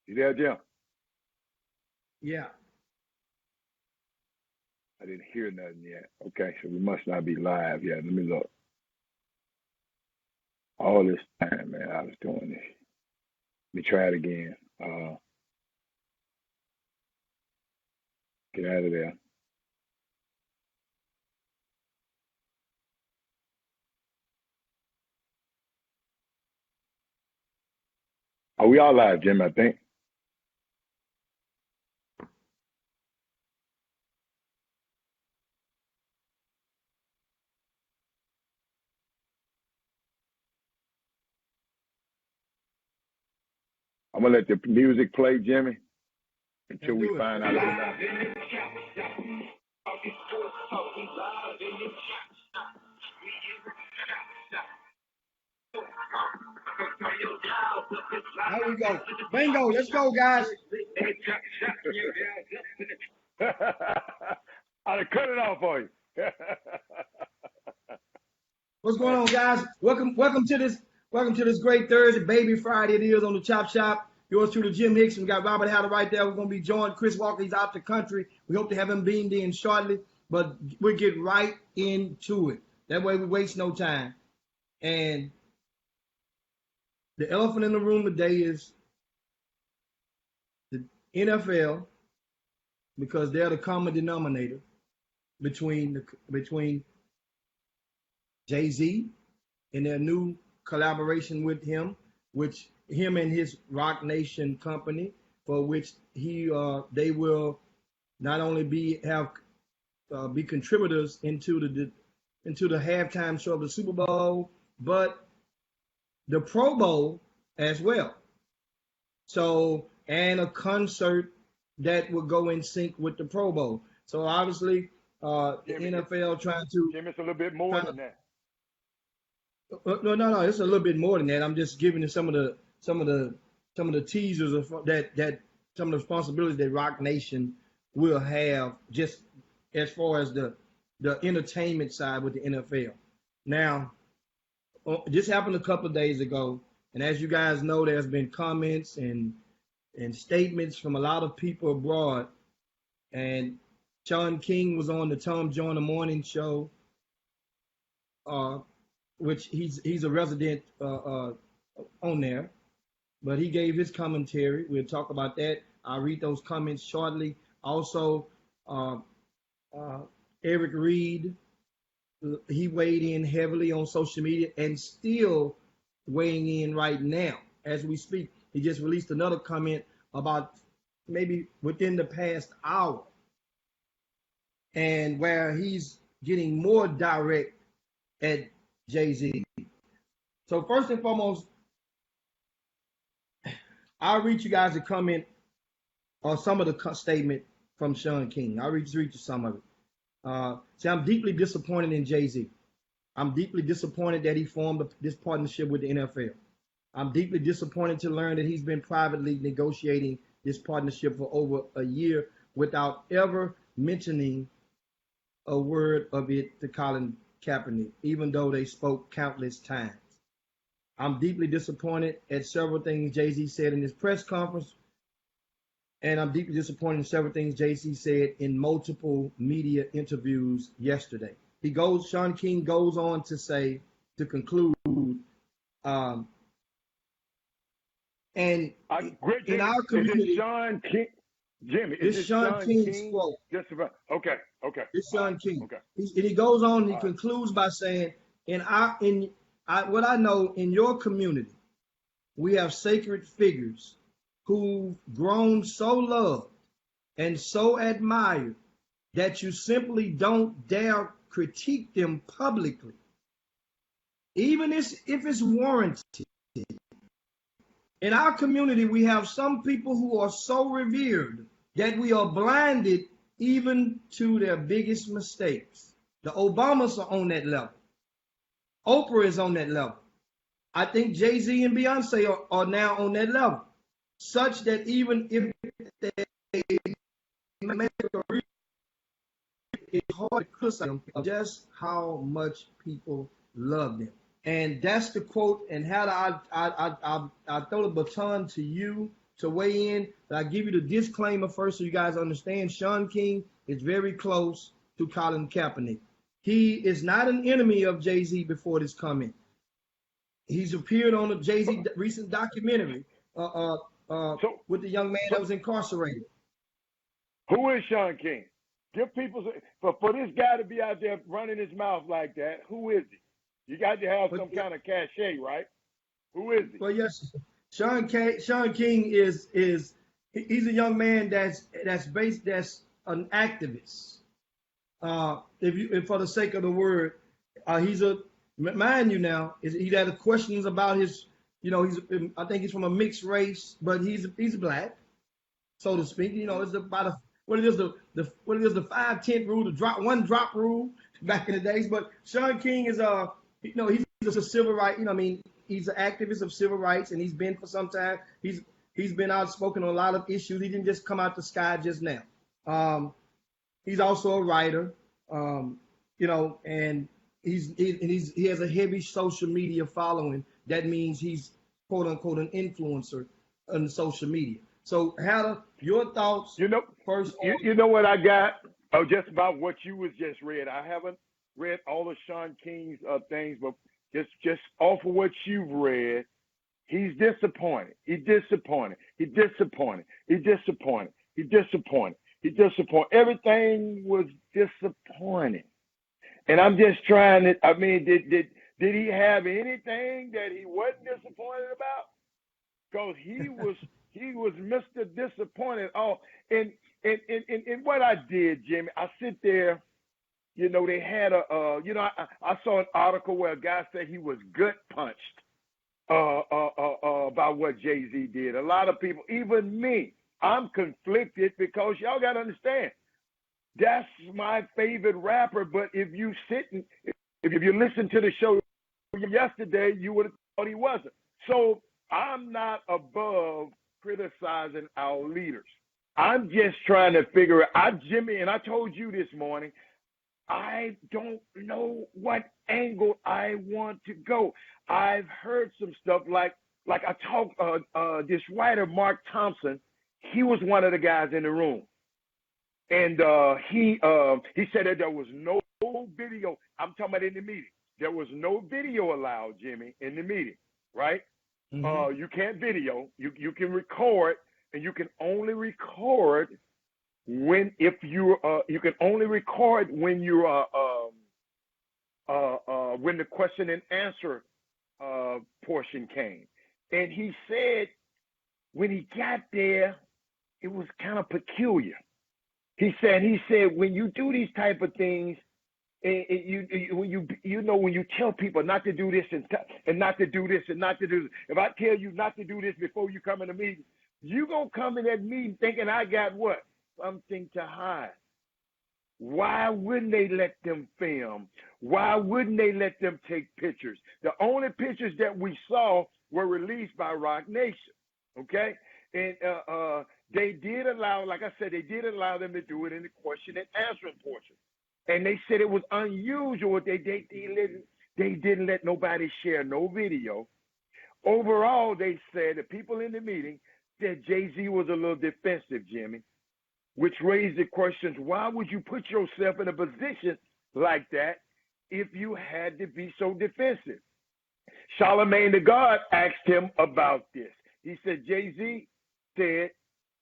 You there, Jim? Yeah. I didn't hear nothing yet. Okay, so we must not be live yet. Let me look. All this time, man, I was doing this. Let me try it again. Get out of there. Are we all live, Jim? I think. I'm gonna let the music play, Jimmy, until we find out. There we go. Bingo. Let's go, guys. I'll cut it off for you. What's going on, guys? Welcome to this great Thursday, Baby Friday. It is on the Chop Shop. Yours truly, Jim Hicks. We got Robert Hatter right there. We're gonna be joined. Chris Walker, he's out the country. We hope to have him beamed in shortly, but we'll get right into it. That way we waste no time. And the elephant in the room today is the NFL, because they're the common denominator between Jay-Z and their new collaboration with him, which him and his Rock Nation company, for which they will not only be contributors into the halftime show of the Super Bowl, but the Pro Bowl as well. So, and a concert that will go in sync with the Pro Bowl. So obviously, the NFL trying to. Jim, it's a little bit more than that. No. It's a little bit more than that. I'm just giving you some of the teasers of that some of the responsibilities that Rock Nation will have, just as far as the entertainment side with the NFL. Now, this happened a couple of days ago, and as you guys know, there's been comments and statements from a lot of people abroad. And Sean King was on the Tom Joyner Morning Show, which he's a resident on there, but he gave his commentary. We'll talk about that. I'll read those comments shortly. Also, Eric Reed, he weighed in heavily on social media and still weighing in right now as we speak. He just released another comment about maybe within the past hour, and where he's getting more direct at Jay-Z. So first and foremost, I'll read you guys a comment on some of the statement from Sean King. I'll read you some of it. See, I'm deeply disappointed in Jay-Z. I'm deeply disappointed that he formed this partnership with the NFL. I'm deeply disappointed to learn that he's been privately negotiating this partnership for over a year without ever mentioning a word of it to Colin Kaepernick, even though they spoke countless times. I'm deeply disappointed at several things Jay-Z said in his press conference, and I'm deeply disappointed in several things Jay-Z said in multiple media interviews yesterday. Sean King goes on to say, to conclude, and in our community, Sean King, Jimmy, this Sean King's quote. Just about, okay. It's Sean King. Okay. He goes on. He concludes by saying, what I know, in your community, we have sacred figures who've grown so loved and so admired that you simply don't dare critique them publicly, even if it's warranted. In our community, we have some people who are so revered that we are blinded even to their biggest mistakes. The Obamas are on that level. Oprah is on that level. I think Jay-Z and Beyonce are now on that level, such that even if they make a real, it's hard to criticize them just how much people love them. And that's the quote. And how I throw the baton to you to weigh in, but I give you the disclaimer first so you guys understand. Sean King is very close to Colin Kaepernick. He is not an enemy of Jay-Z before this comment. He's appeared on a Jay-Z recent documentary with the young man that was incarcerated. Who is Sean King? Give people, for this guy to be out there running his mouth like that, who is he? You got to have some kind of cachet, right? Who is he? Well, yes, Sean King is he's a young man that's an activist. If for the sake of the word, he's a, mind you now, he had questions about his, I think he's from a mixed race, but he's black, so to speak. It's about what it is the 5-10 rule, the one drop rule back in the days. But Sean King is he's a civil rights. He's an activist of civil rights, and he's been for some time. He's been outspoken on a lot of issues. He didn't just come out the sky just now. He's also a writer, and he has a heavy social media following. That means he's quote unquote an influencer on social media. So, Hatter, your thoughts? First. You know what I got? Oh, just about what you was just read. I haven't read all of Sean King's things, but just off of what you've read, he's disappointed. He's disappointed. He's disappointed. He's disappointed. He's disappointed. He's disappointed. Everything was disappointing. And I'm just trying to, did he have anything that he wasn't disappointed about? Because he was Mr. Disappointed. Oh, and what I did, Jimmy, I sit there, they had I saw an article where a guy said he was gut punched about what Jay-Z did. A lot of people, even me, I'm conflicted because y'all got to understand, that's my favorite rapper. But if you listen to the show yesterday, you would have thought he wasn't. So I'm not above criticizing our leaders. I'm just trying to figure out, Jimmy, and I told you this morning, I don't know what angle I want to go. I've heard some stuff like I talked, this writer, Mark Thompson, he was one of the guys in the room. And he said that there was no video. I'm talking about in the meeting. There was no video allowed, Jimmy, in the meeting, right? Mm-hmm. You can't video. You can record, and you can only record when you can only record when you when the question and answer portion came. And he said when he got there, it was kind of peculiar. He said when you do these type of things, when you tell people not to do this and not to do this and not to do this. If I tell you not to do this before you come in a meeting, you gonna come in that meeting thinking I got what? Something to hide. Why wouldn't they let them film? Why wouldn't they let them take pictures? The only pictures that we saw were released by Roc Nation, okay? And they did allow, like I said, they did allow them to do it in the question and answering portion. And they said it was unusual. They didn't let nobody share no video. Overall, they said, the people in the meeting said Jay-Z was a little defensive, Jimmy, which raised the questions, why would you put yourself in a position like that if you had to be so defensive? Charlemagne the God asked him about this. He said, Jay-Z said,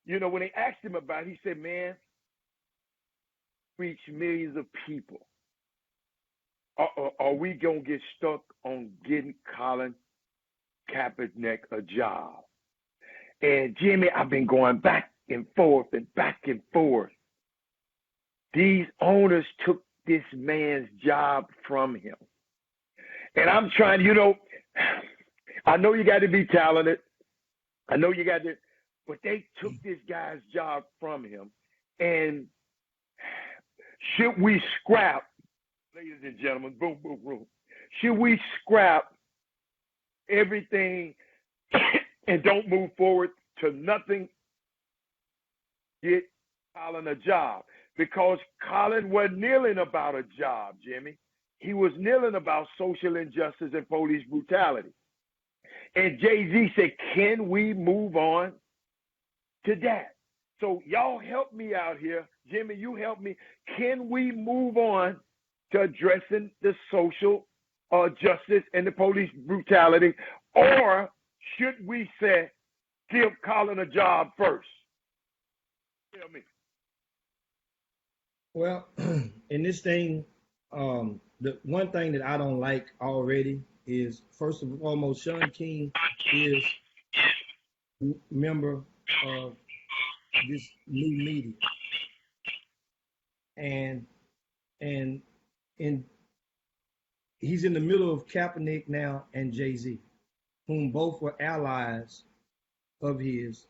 when they asked him about it, he said, man, reach millions of people. Are we going to get stuck on getting Colin Kaepernick a job? And Jimmy, I've been going back and forth and back and forth. These owners took this man's job from him. And I'm trying, I know you got to be talented. I know you got to, but they took this guy's job from him. And should we scrap, ladies and gentlemen, boom, boom, boom, should we scrap everything and don't move forward to nothing, get Colin a job? Because Colin wasn't kneeling about a job, Jimmy. He was kneeling about social injustice and police brutality. And Jay-Z said, can we move on? to that. So y'all help me out here. Jimmy, you help me. Can we move on to addressing the social justice and the police brutality? Or should we say, give Colin a job first? Tell me. Well, in this thing, the one thing that I don't like already is, first and foremost, Sean King is a member of this new media, and and and he's in the middle of Kaepernick now and Jay-Z, whom both were allies of his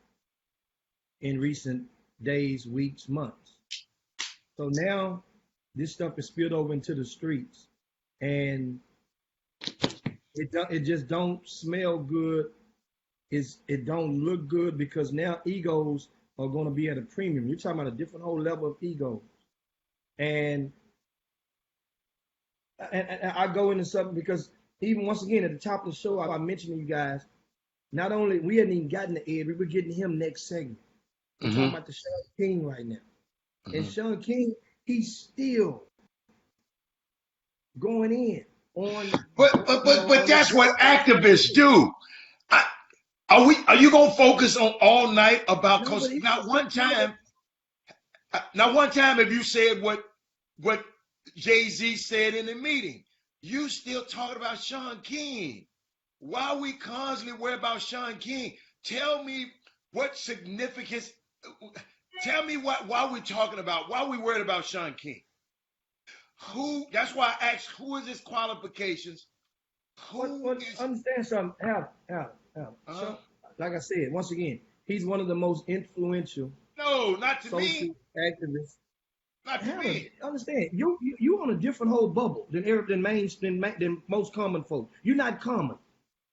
in recent days, weeks, months. So now this stuff is spilled over into the streets, and it just don't smell good. It don't look good, because now egos are going to be at a premium. You're talking about a different whole level of ego, and I go into something because even once again at the top of the show I mentioned to you guys, not only we hadn't even gotten to Ed, we were getting him next segment. We're talking about the Sean King right now. And Sean King, he's still going in on. But that's what activists do. Are you gonna focus on all night about? Because not one time have you said what Jay-Z said in the meeting. You still talking about Sean King. Why are we constantly worried about Sean King? Tell me what significance. Tell me why we're talking about, why we worried about Sean King. Who? That's why I asked, who is his qualifications? Understand something, Al. Like I said, once again, he's one of the most influential. No, not to social me. Activists. Not to me. Understand? You on a different whole bubble than most common folk. You're not common,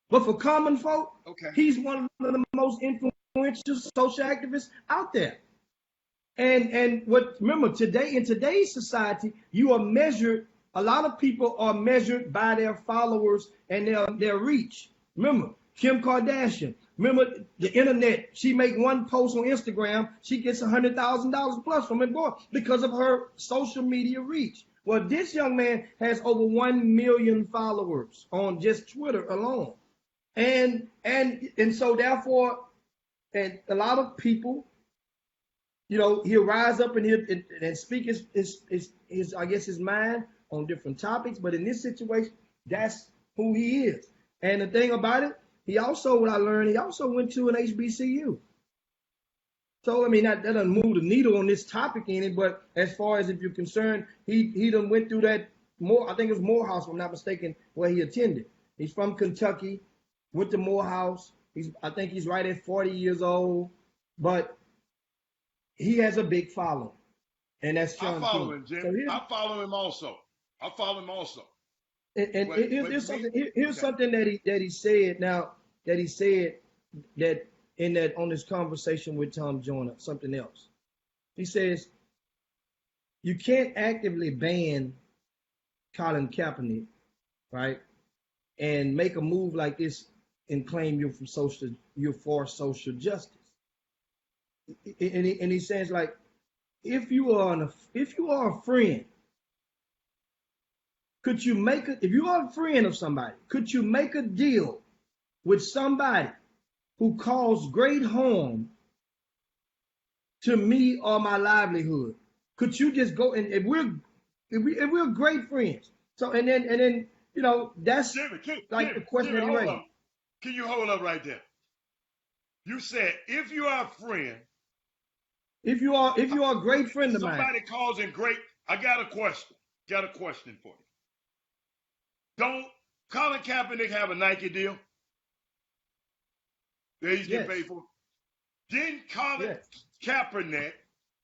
but for common folk, okay, he's one of the most influential social activists out there. And remember, today, in today's society, you are measured. A lot of people are measured by their followers and their reach. Remember, Kim Kardashian. Remember the internet. She make one post on Instagram, she gets $100,000 plus from it because of her social media reach. Well, this young man has over 1 million followers on just Twitter alone, and so therefore, and a lot of people, he'll rise up and speak his I guess his mind on different topics. But in this situation, that's who he is. And the thing about it, what I learned, he also went to an HBCU. So I mean, that doesn't move the needle on this topic any, but as far as if you're concerned, he done went through that I think it was Morehouse, if I'm not mistaken, where he attended. He's from Kentucky, went to Morehouse. I think he's right at 40 years old, but he has a big following, and that's Sean King. I follow him, Jim. So I follow him also. And here's something that he said. Now that he said that on this conversation with Tom Joyner, something else. He says you can't actively ban Colin Kaepernick, right, and make a move like this and claim you're for social justice. And he says, like, if you are a friend, if you are a friend of somebody, could you make a deal with somebody who caused great harm to me or my livelihood? Could you just go and if we're great friends? So and then that's Jimmy, the question that he raised. Can you hold up right there? You said if you are a friend. If you are a great friend of mine. Somebody calls in great. I got a question. For you. Don't Colin Kaepernick have a Nike deal that he's getting paid for? Didn't Colin Kaepernick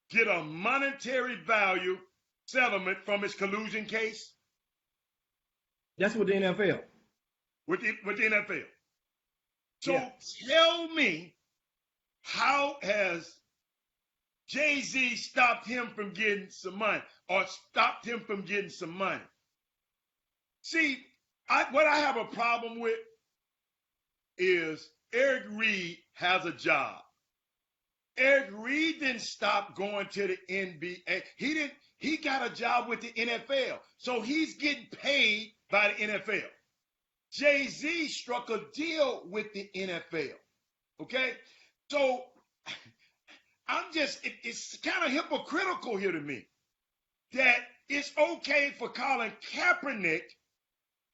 get a monetary value settlement from his collusion case? That's with the NFL. With the NFL. So tell me, how has Jay-Z stopped him from getting some money or stopped him from getting some money? See, what I have a problem with is Eric Reed has a job. Eric Reed didn't stop going to the NBA. He got a job with the NFL. So he's getting paid by the NFL. Jay-Z struck a deal with the NFL. Okay? So it's kind of hypocritical here to me that it's okay for Colin Kaepernick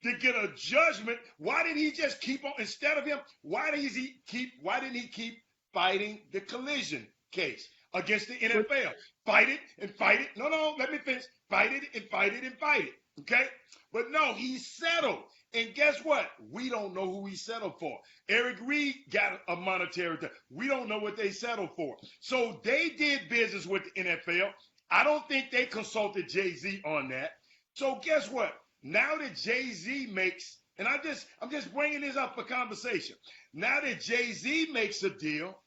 to get a judgment. Why didn't he just keep on, instead of him, why didn't he keep fighting the collision case against the NFL? Fight it and fight it. No, let me finish. Fight it and fight it and fight it. Okay? But no, he settled. And guess what? We don't know who he settled for. Eric Reed got a monetary thing. We don't know what they settled for. So they did business with the NFL. I don't think they consulted Jay-Z on that. So guess what? Now that Jay-Z makes, and I'm just bringing this up for conversation. Now that Jay-Z makes a deal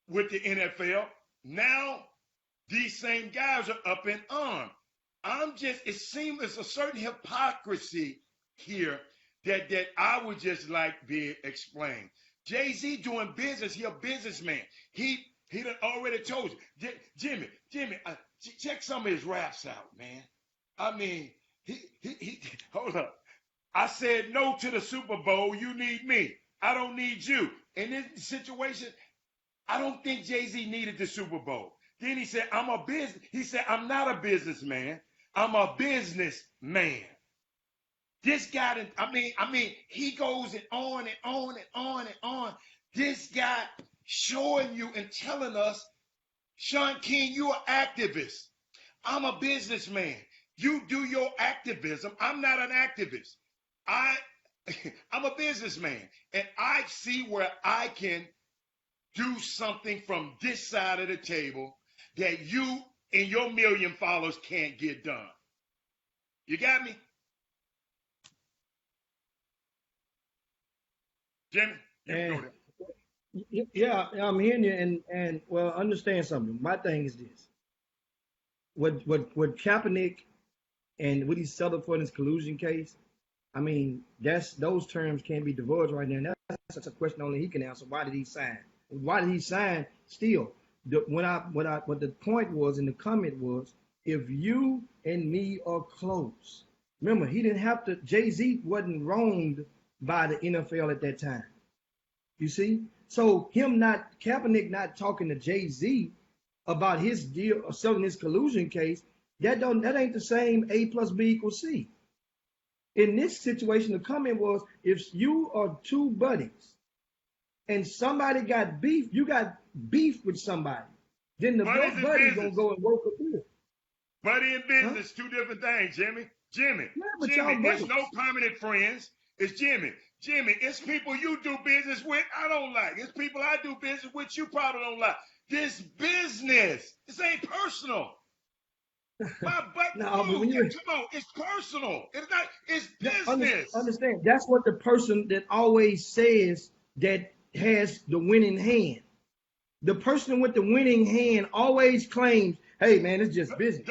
with the NFL, now these same guys are up in arms. It seems there's a certain hypocrisy here that I would just like being explained. Jay-Z doing business, he a businessman. He done already told you. Jimmy, check some of his raps out, man. I mean, he hold up. I said no to the Super Bowl. You need me. I don't need you. In this situation, I don't think Jay-Z needed the Super Bowl. Then he said, I'm not a businessman. I'm a businessman. This guy, he goes on and on and on and on. This guy showing you and telling us, Shaun King, you're an activist. I'm a businessman. You do your activism. I'm not an activist. I'm a businessman. And I see where I can do something from this side of the table that you and your million followers can't get done. You got me? Jimmy, you can go there. Yeah, I'm hearing you, and well, understand something. My thing is this: what Kaepernick and what he settled for in his collusion case. I mean, those terms can't be divulged right now. And that's a question only he can answer. Why did he sign? Why did he sign? Still, what the point was in the comment was, if you and me are close. Remember, he didn't have to. Jay-Z wasn't wronged by the NFL at that time. You see? So Kaepernick not talking to Jay-Z about his deal or selling his collusion case, that ain't the same A plus B equals C. In this situation, the comment was, if you are two buddies and somebody got beef, you got beef with somebody, then the buddy's gonna go and work with you. Buddy and business, two different things, Jimmy. Jimmy, there's no permanent friends. It's Jimmy, it's people you do business with I don't like. It's people I do business with you probably don't like. This business. This ain't personal. My butt, come on, it's personal. It's not, it's business. Understand, that's what the person that always says that has the winning hand. The person with the winning hand always claims, hey man, it's just business.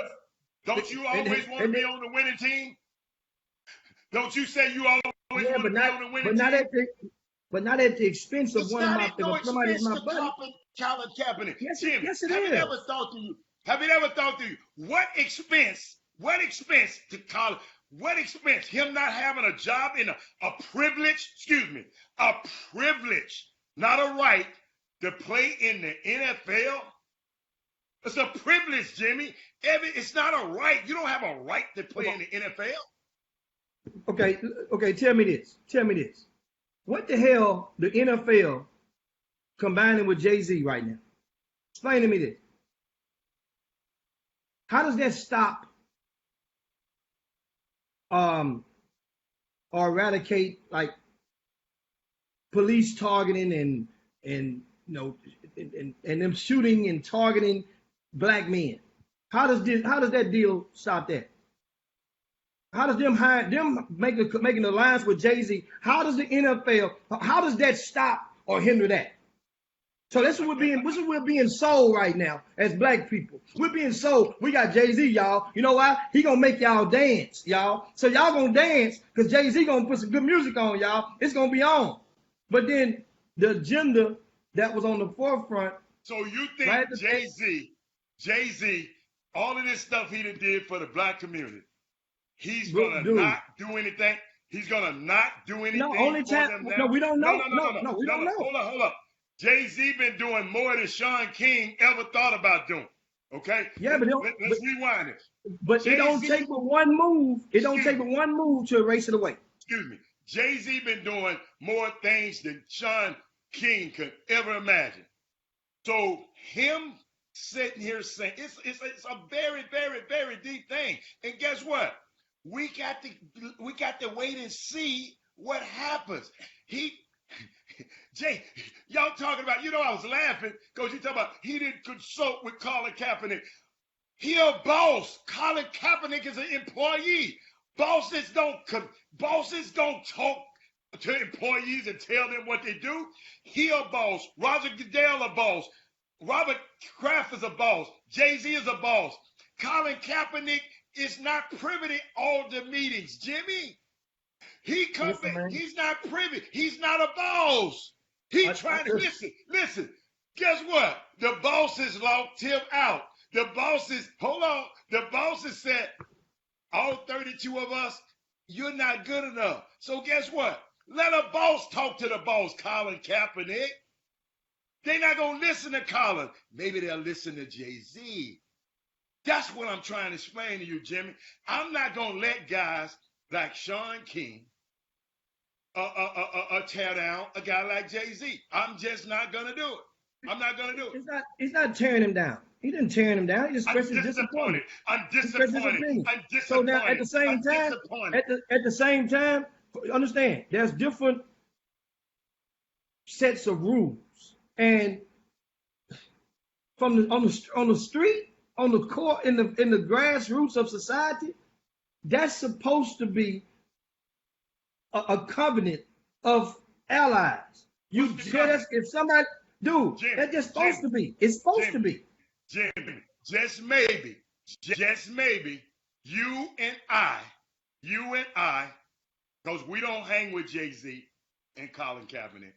Don't you always want to be on the winning team? Don't you say you always want to be on the winning team? But not at the expense of one of my somebody's my buddy. Colin Kaepernick. Yes, Jimmy, yes, it have is. you ever thought to you, what expense to Colin, what expense him not having a job in a privilege, not a right to play in the NFL? It's a privilege, Jimmy. It's not a right. You don't have a right to play in the NFL. Okay, tell me this. What the hell the NFL combining with Jay-Z right now? Explain to me this. How does that stop or eradicate like police targeting and them shooting and targeting black men? How does that deal stop that? How does them making alliance with Jay-Z? How does the NFL? How does that stop or hinder that? So this is what we're being sold right now as black people. We're being sold. We got Jay-Z, y'all. You know why? He gonna make y'all dance, y'all. So y'all gonna dance because Jay-Z gonna put some good music on, y'all. It's gonna be on. But then the agenda that was on the forefront So you Right think Jay-Z, all of this stuff he did for the black community, he's gonna dude. not do anything? He's gonna not do No, anything only for time. them No, now? we don't No, know. no, no, no, No, no, no, we no, don't no. know. Hold up. Jay-Z been doing more than Sean King ever thought about doing. Okay? Yeah, but Let's rewind it. it don't Jay-Z, take but one move. It don't excuse take but me, one move to erase it away. excuse me. Jay-Z been doing more things than Sean King could ever imagine. So him sitting here saying it's a very, very, very deep thing. And guess what? We got to wait and see what happens. Jay, y'all talking about, I was laughing because you talking about he didn't consult with Colin Kaepernick. He a boss. Colin Kaepernick is an employee. Bosses don't talk to employees and tell them what they do. He a boss. Roger Goodell a boss. Robert Kraft is a boss. Jay-Z is a boss. Colin Kaepernick is not privy to all the meetings. Jimmy, he's not privy. He's not a boss. He's trying to listen. Guess what? The bosses locked him out. The bosses said, all 32 of us, you're not good enough. So guess what? Let a boss talk to the boss, Colin Kaepernick. They're not going to listen to Colin. Maybe they'll listen to Jay-Z. That's what I'm trying to explain to you, Jimmy. I'm not going to let guys like Sean King tear down a guy like Jay-Z. I'm just not going to do it. I'm not going to do it. He's not tearing him down. He didn't tear him down. He just expressed his disappointment. I'm disappointed. So now at the same time, understand there's different sets of rules, and on the street, on the court, in the grassroots of society, that's supposed to be a covenant of allies. If somebody, dude, Jimmy, that's just supposed to be. It's supposed to be. Jimmy, just maybe, you and I, because we don't hang with Jay-Z and Colin Kaepernick,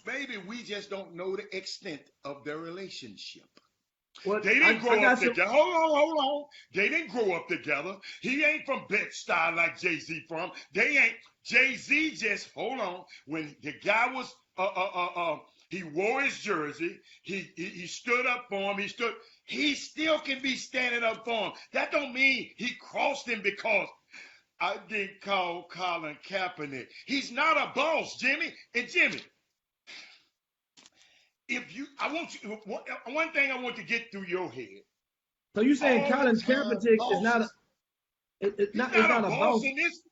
maybe we just don't know the extent of their relationship. Well, they didn't grow up together. Hold on. They didn't grow up together. He ain't from Bed-Stuy like Jay-Z from. They ain't. Jay-Z just, hold on. When the guy was, he wore his jersey. He stood up for him. He still can be standing up for him. That don't mean he crossed him because I didn't call Colin Kaepernick. He's not a boss, Jimmy. And Jimmy, one thing I want to get through your head. So you saying Colin Kaepernick is not a boss in this?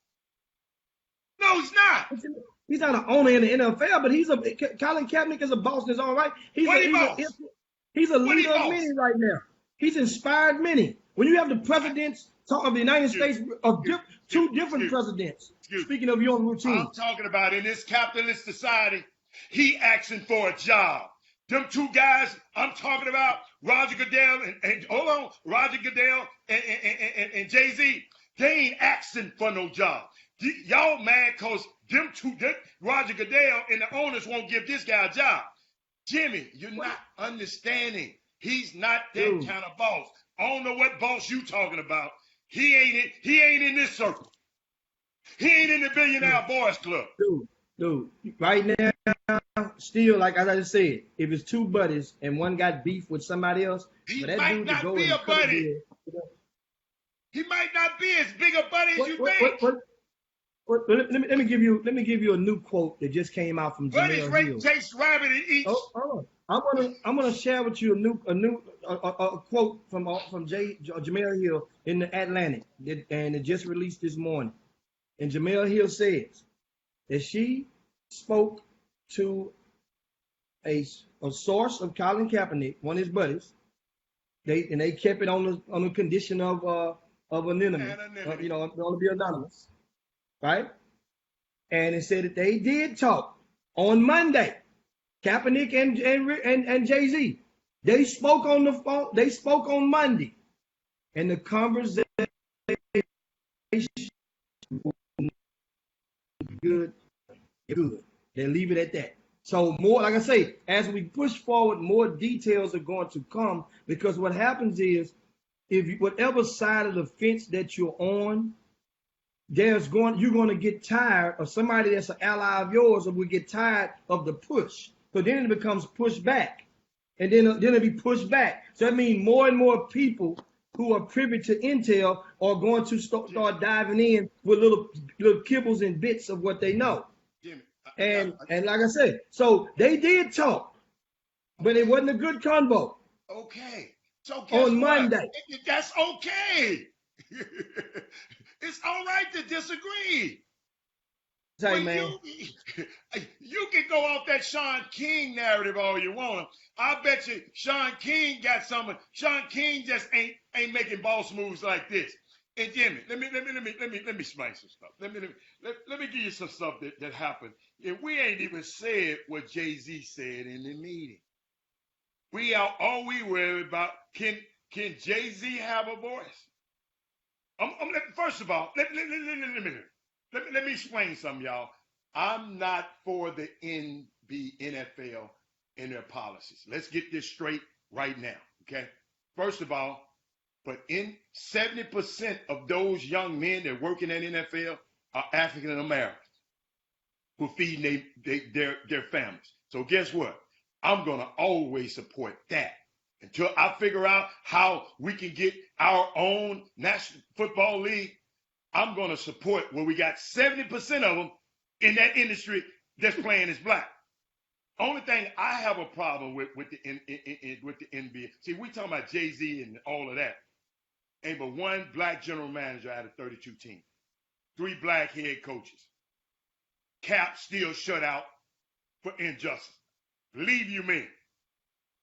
No, he's not. He's not an owner in the NFL, but Colin Kaepernick is a boss in his own right. He's a leader of many right now. He's inspired many. When you have the presidents of the United States, two different presidents, speaking of your routine. I'm talking about in this capitalist society, he asking for a job. Them two guys I'm talking about, Roger Goodell Roger Goodell and Jay-Z, they ain't asking for no job. Y'all mad because Roger Goodell and the owners won't give this guy a job. Jimmy, you're not understanding. He's not that kind of boss. I don't know what boss you talking about. He ain't in this circle. He ain't in the Billionaire Boys Club. Dude, right now, still, like as I just said, if it's two buddies and one got beef with somebody else, he might not be a buddy. He might not be as big a buddy as you think. Let me give you a new quote that just came out from Jamel Hill. Takes rabbit and eats. I'm gonna share with you a quote from Jamel Hill in the Atlantic, and it just released this morning. And Jamel Hill says that she spoke to a source of Colin Kaepernick, one of his buddies. They kept it on the condition of anonymity. To be anonymous. Right? And it said that they did talk on Monday. Kaepernick and Jay-Z. They spoke on the phone. They spoke on Monday. And the conversation was good. They leave it at that. So more, like I say, as we push forward, more details are going to come, because what happens is, if you, whatever side of the fence that you're on, you're going to get tired of somebody that's an ally of yours, or will get tired of the push. So then it becomes push back, and then it'll be pushed back. So that means more and more people who are privy to intel are going to start diving in with little kibbles and bits of what they know. Jimmy, And like I said, so they did talk, but it wasn't a good convo. Okay. So guess On what? Monday. That's okay. It's all right to disagree. Say, But man, you can go off that Sean King narrative all you want. I bet you Sean King got something. Sean King just ain't making boss moves like this. And Jimmy, let me explain some stuff. Let me give you some stuff that happened. And we ain't even said what Jay-Z said in the meeting. We are all we worry about. Can Jay-Z have a voice? First of all, let me explain something, y'all. I'm not for the NFL and their policies. Let's get this straight right now, okay? First of all, but in 70% of those young men that work in that NFL are African Americans who feed their families. So guess what? I'm going to always support that until I figure out how we can get our own National Football League. I'm going to support where we got 70% of them in that industry that's playing as black. Only thing I have a problem with the NBA. See, we talking about Jay-Z and all of that. Ain't but one black general manager out of 32 teams. 3 black head coaches. Cap still shut out for injustice. Believe you me,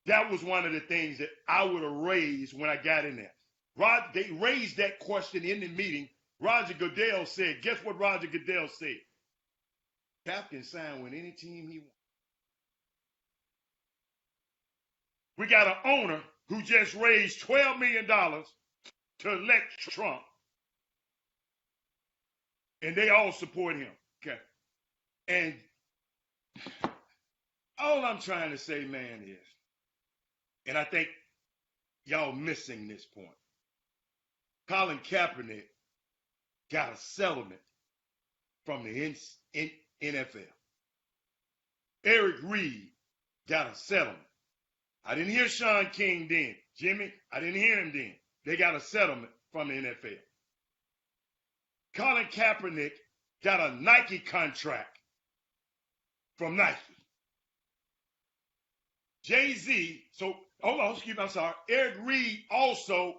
that was one of the things that I would have raised when I got in there. They raised that question in the meeting. Roger Goodell said, guess what Roger Goodell said? Cap can sign with any team he wants. We got an owner who just raised $12 million to elect Trump. And they all support him. Okay. And all I'm trying to say, man, is, and I think y'all missing this point. Colin Kaepernick got a settlement from the NFL. Eric Reed got a settlement. I didn't hear Sean King then. Jimmy, I didn't hear him then. They got a settlement from the NFL. Colin Kaepernick got a Nike contract from Nike. Jay-Z, I'm sorry. Eric Reed also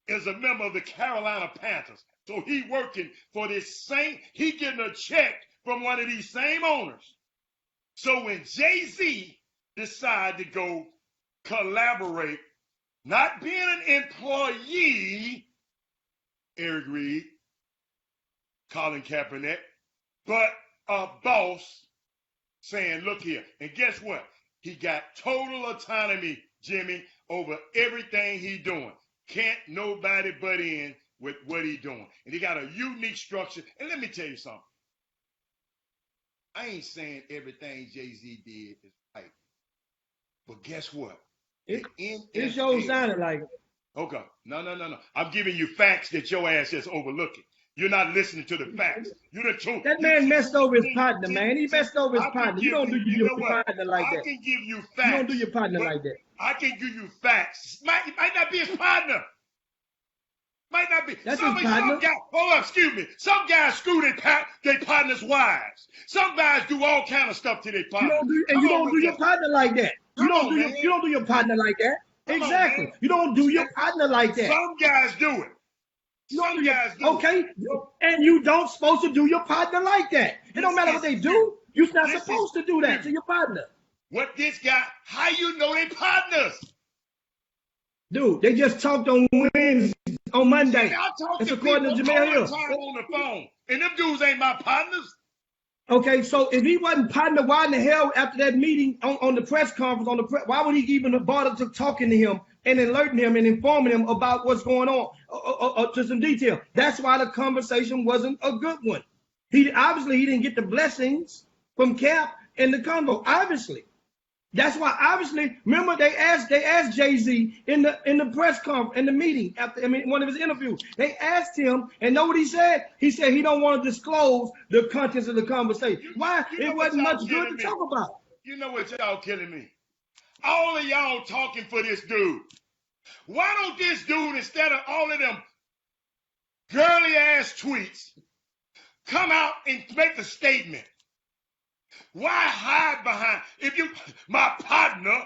is a member of the Carolina Panthers. So he working for he getting a check from one of these same owners. So when Jay-Z decide to go collaborate, not being an employee, Eric Reed, Colin Kaepernick, but a boss saying, look here. And guess what? He got total autonomy, Jimmy, over everything he doing. Can't nobody butt in with what he doing. And he got a unique structure. And let me tell you something. I ain't saying everything Jay-Z did is right. But guess what? it sure sounded like it. Okay. No. I'm giving you facts that your ass is overlooking. You're not listening to the facts. That man messed over his partner, man. He messed over his partner. You don't do your partner like that. I can give you facts. You don't do your partner like that. I can give you facts. Might not be his partner. Might not be. That's his partner. Excuse me. Some guys screw their partner's wives. Some guys do all kind of stuff to their partner. You don't do your partner like that. You don't do your partner like that. Exactly. You don't do your partner like that. Some guys do it. Some guys do. Okay, and you don't supposed to do your partner like that. It don't matter what they do. You're not supposed to do that to your partner. What this guy? How you know they partners? Dude, they just talked on Wednesday, on Monday. It's according to Jamel Hill. On the phone, and them dudes ain't my partners. Okay, so if he wasn't partner, why in the hell after that meeting on the press conference why would he even bother to talking to him and alerting him and informing him about what's going on to some detail? That's why the conversation wasn't a good one. He didn't get the blessings from Cap in the convo. Obviously. That's why, obviously, remember they asked Jay-Z in the press conference, in the meeting, after, I mean, one of his interviews. They asked him, and know what he said? He said he don't want to disclose the contents of the conversation. Why? It wasn't much good to talk about. You know what y'all killing me? All of y'all talking for this dude. Why don't this dude, instead of all of them girly ass tweets, come out and make a statement? Why hide behind, if you, my partner,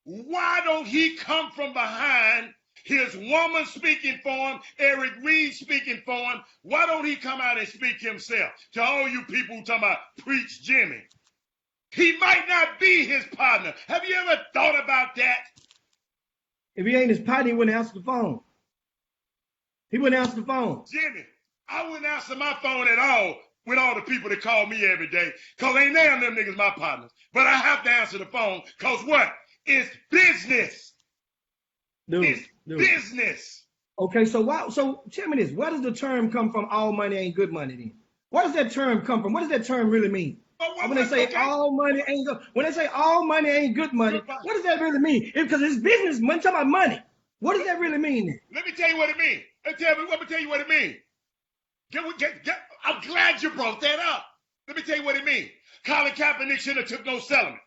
why don't he come from behind his woman speaking for him, Eric Reed speaking for him? Why don't he come out and speak himself? To all you people who talking about preach Jimmy. He might not be his partner. Have you ever thought about that? If he ain't his partner, he wouldn't answer the phone. He wouldn't answer the phone. Jimmy, I wouldn't answer my phone at all with all the people that call me every day, because ain't none of them niggas my partners. But I have to answer the phone, because what? It's business. It's business. Okay, so tell me this. Where does the term come from, all money ain't good money then? Where does that term come from? What does that term really mean? When they say all money ain't good, when they say all money ain't good money, what does that really mean? Because it's business money, talking about money. What does that really mean then? Let me tell you what it means. Let me tell you what it means. I'm glad you brought that up. Let me tell you what it means. Colin Kaepernick shouldn't have took no settlement.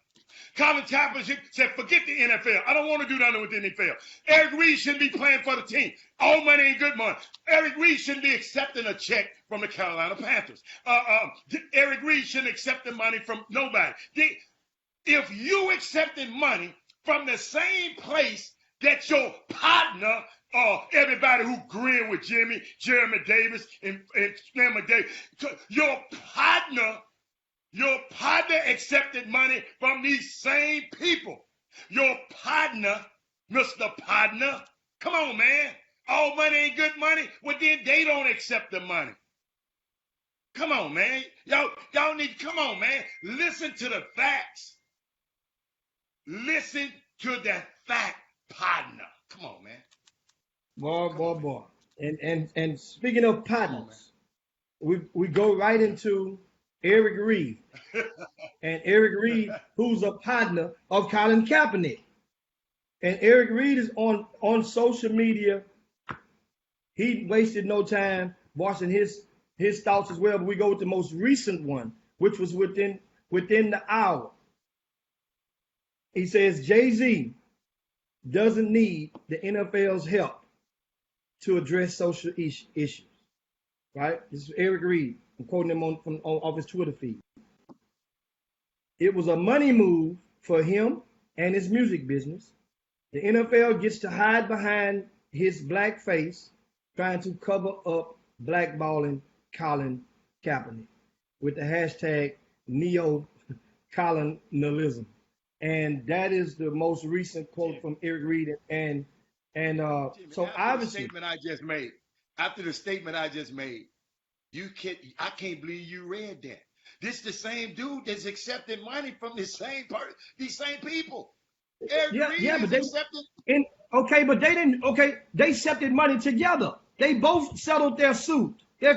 Colin Kaepernick said, forget the NFL. I don't want to do nothing with the NFL. Eric Reed shouldn't be playing for the team. All money ain't good money. Eric Reed shouldn't be accepting a check from the Carolina Panthers. Eric Reed shouldn't accept the money from nobody. If you accepting money from the same place that your partner or everybody who agreeing with Jimmy, Jeremy Davis, and Slammer Davis, your partner accepted money from these same people. Your partner, Mr. Partner, come on, man. All money ain't good money. Well, then they don't accept the money. Come on, man. Y'all need, come on, man. Listen to the facts. Listen to the fact, partner. Come on, man. Boy. And speaking of partners, we go right into Eric Reed. And Eric Reed, who's a partner of Colin Kaepernick. And Eric Reed is on social media. He wasted no time watching his thoughts as well. But we go with the most recent one, which was within the hour. He says Jay-Z doesn't need the NFL's help to address social issues. Right? This is Eric Reed. I'm quoting him off his Twitter feed. It was a money move for him and his music business. The NFL gets to hide behind his black face, trying to cover up blackballing Colin Kaepernick with the hashtag neo-colonialism. And that is the most recent quote from Eric Reed. And so obviously, after the statement I just made, I can't believe you read that. This the same dude that's accepting money from these same people. Eric Reed is accepting. But they didn't. Okay, they accepted money together. They both settled their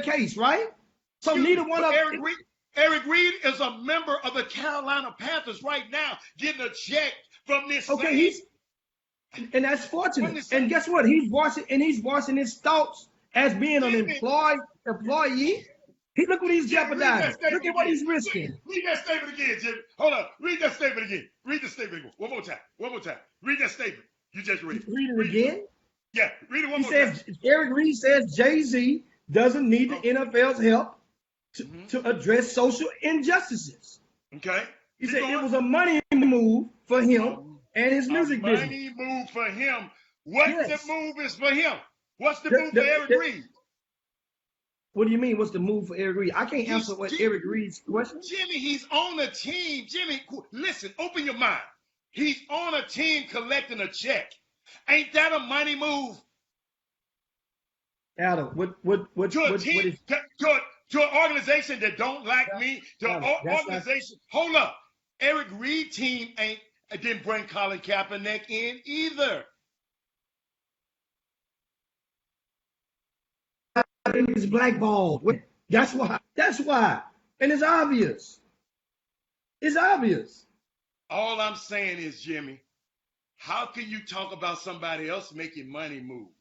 case, right? So neither one of Eric Reed is a member of the Carolina Panthers right now, getting a check from this. Okay, and that's fortunate. And guess what? He's voicing his thoughts as being an employee. Look what he's jeopardizing. Look at what he's risking. Read that statement again, Jimmy. Hold on. Read that statement again. Read the statement again. One more time. Read that statement. You just read it. Read it again? Yeah, read it one more time. Eric Reed says Jay-Z doesn't need the NFL's help to address social injustices. Okay. He said it was a money move for him and his music business. Money move for him. The move is for him? What's the move for Eric Reed? What do you mean? What's the move for Eric Reed? I can't answer Eric Reed's question. Jimmy, he's on a team. Jimmy, listen, open your mind. He's on a team collecting a check. Ain't that a money move? Adam, what to a team, to an organization that don't like me, to an organization. Hold up. Eric Reed team didn't bring Colin Kaepernick in either. He's blackballed. That's why. And it's obvious. It's obvious. All I'm saying is, Jimmy, how can you talk about somebody else making money moves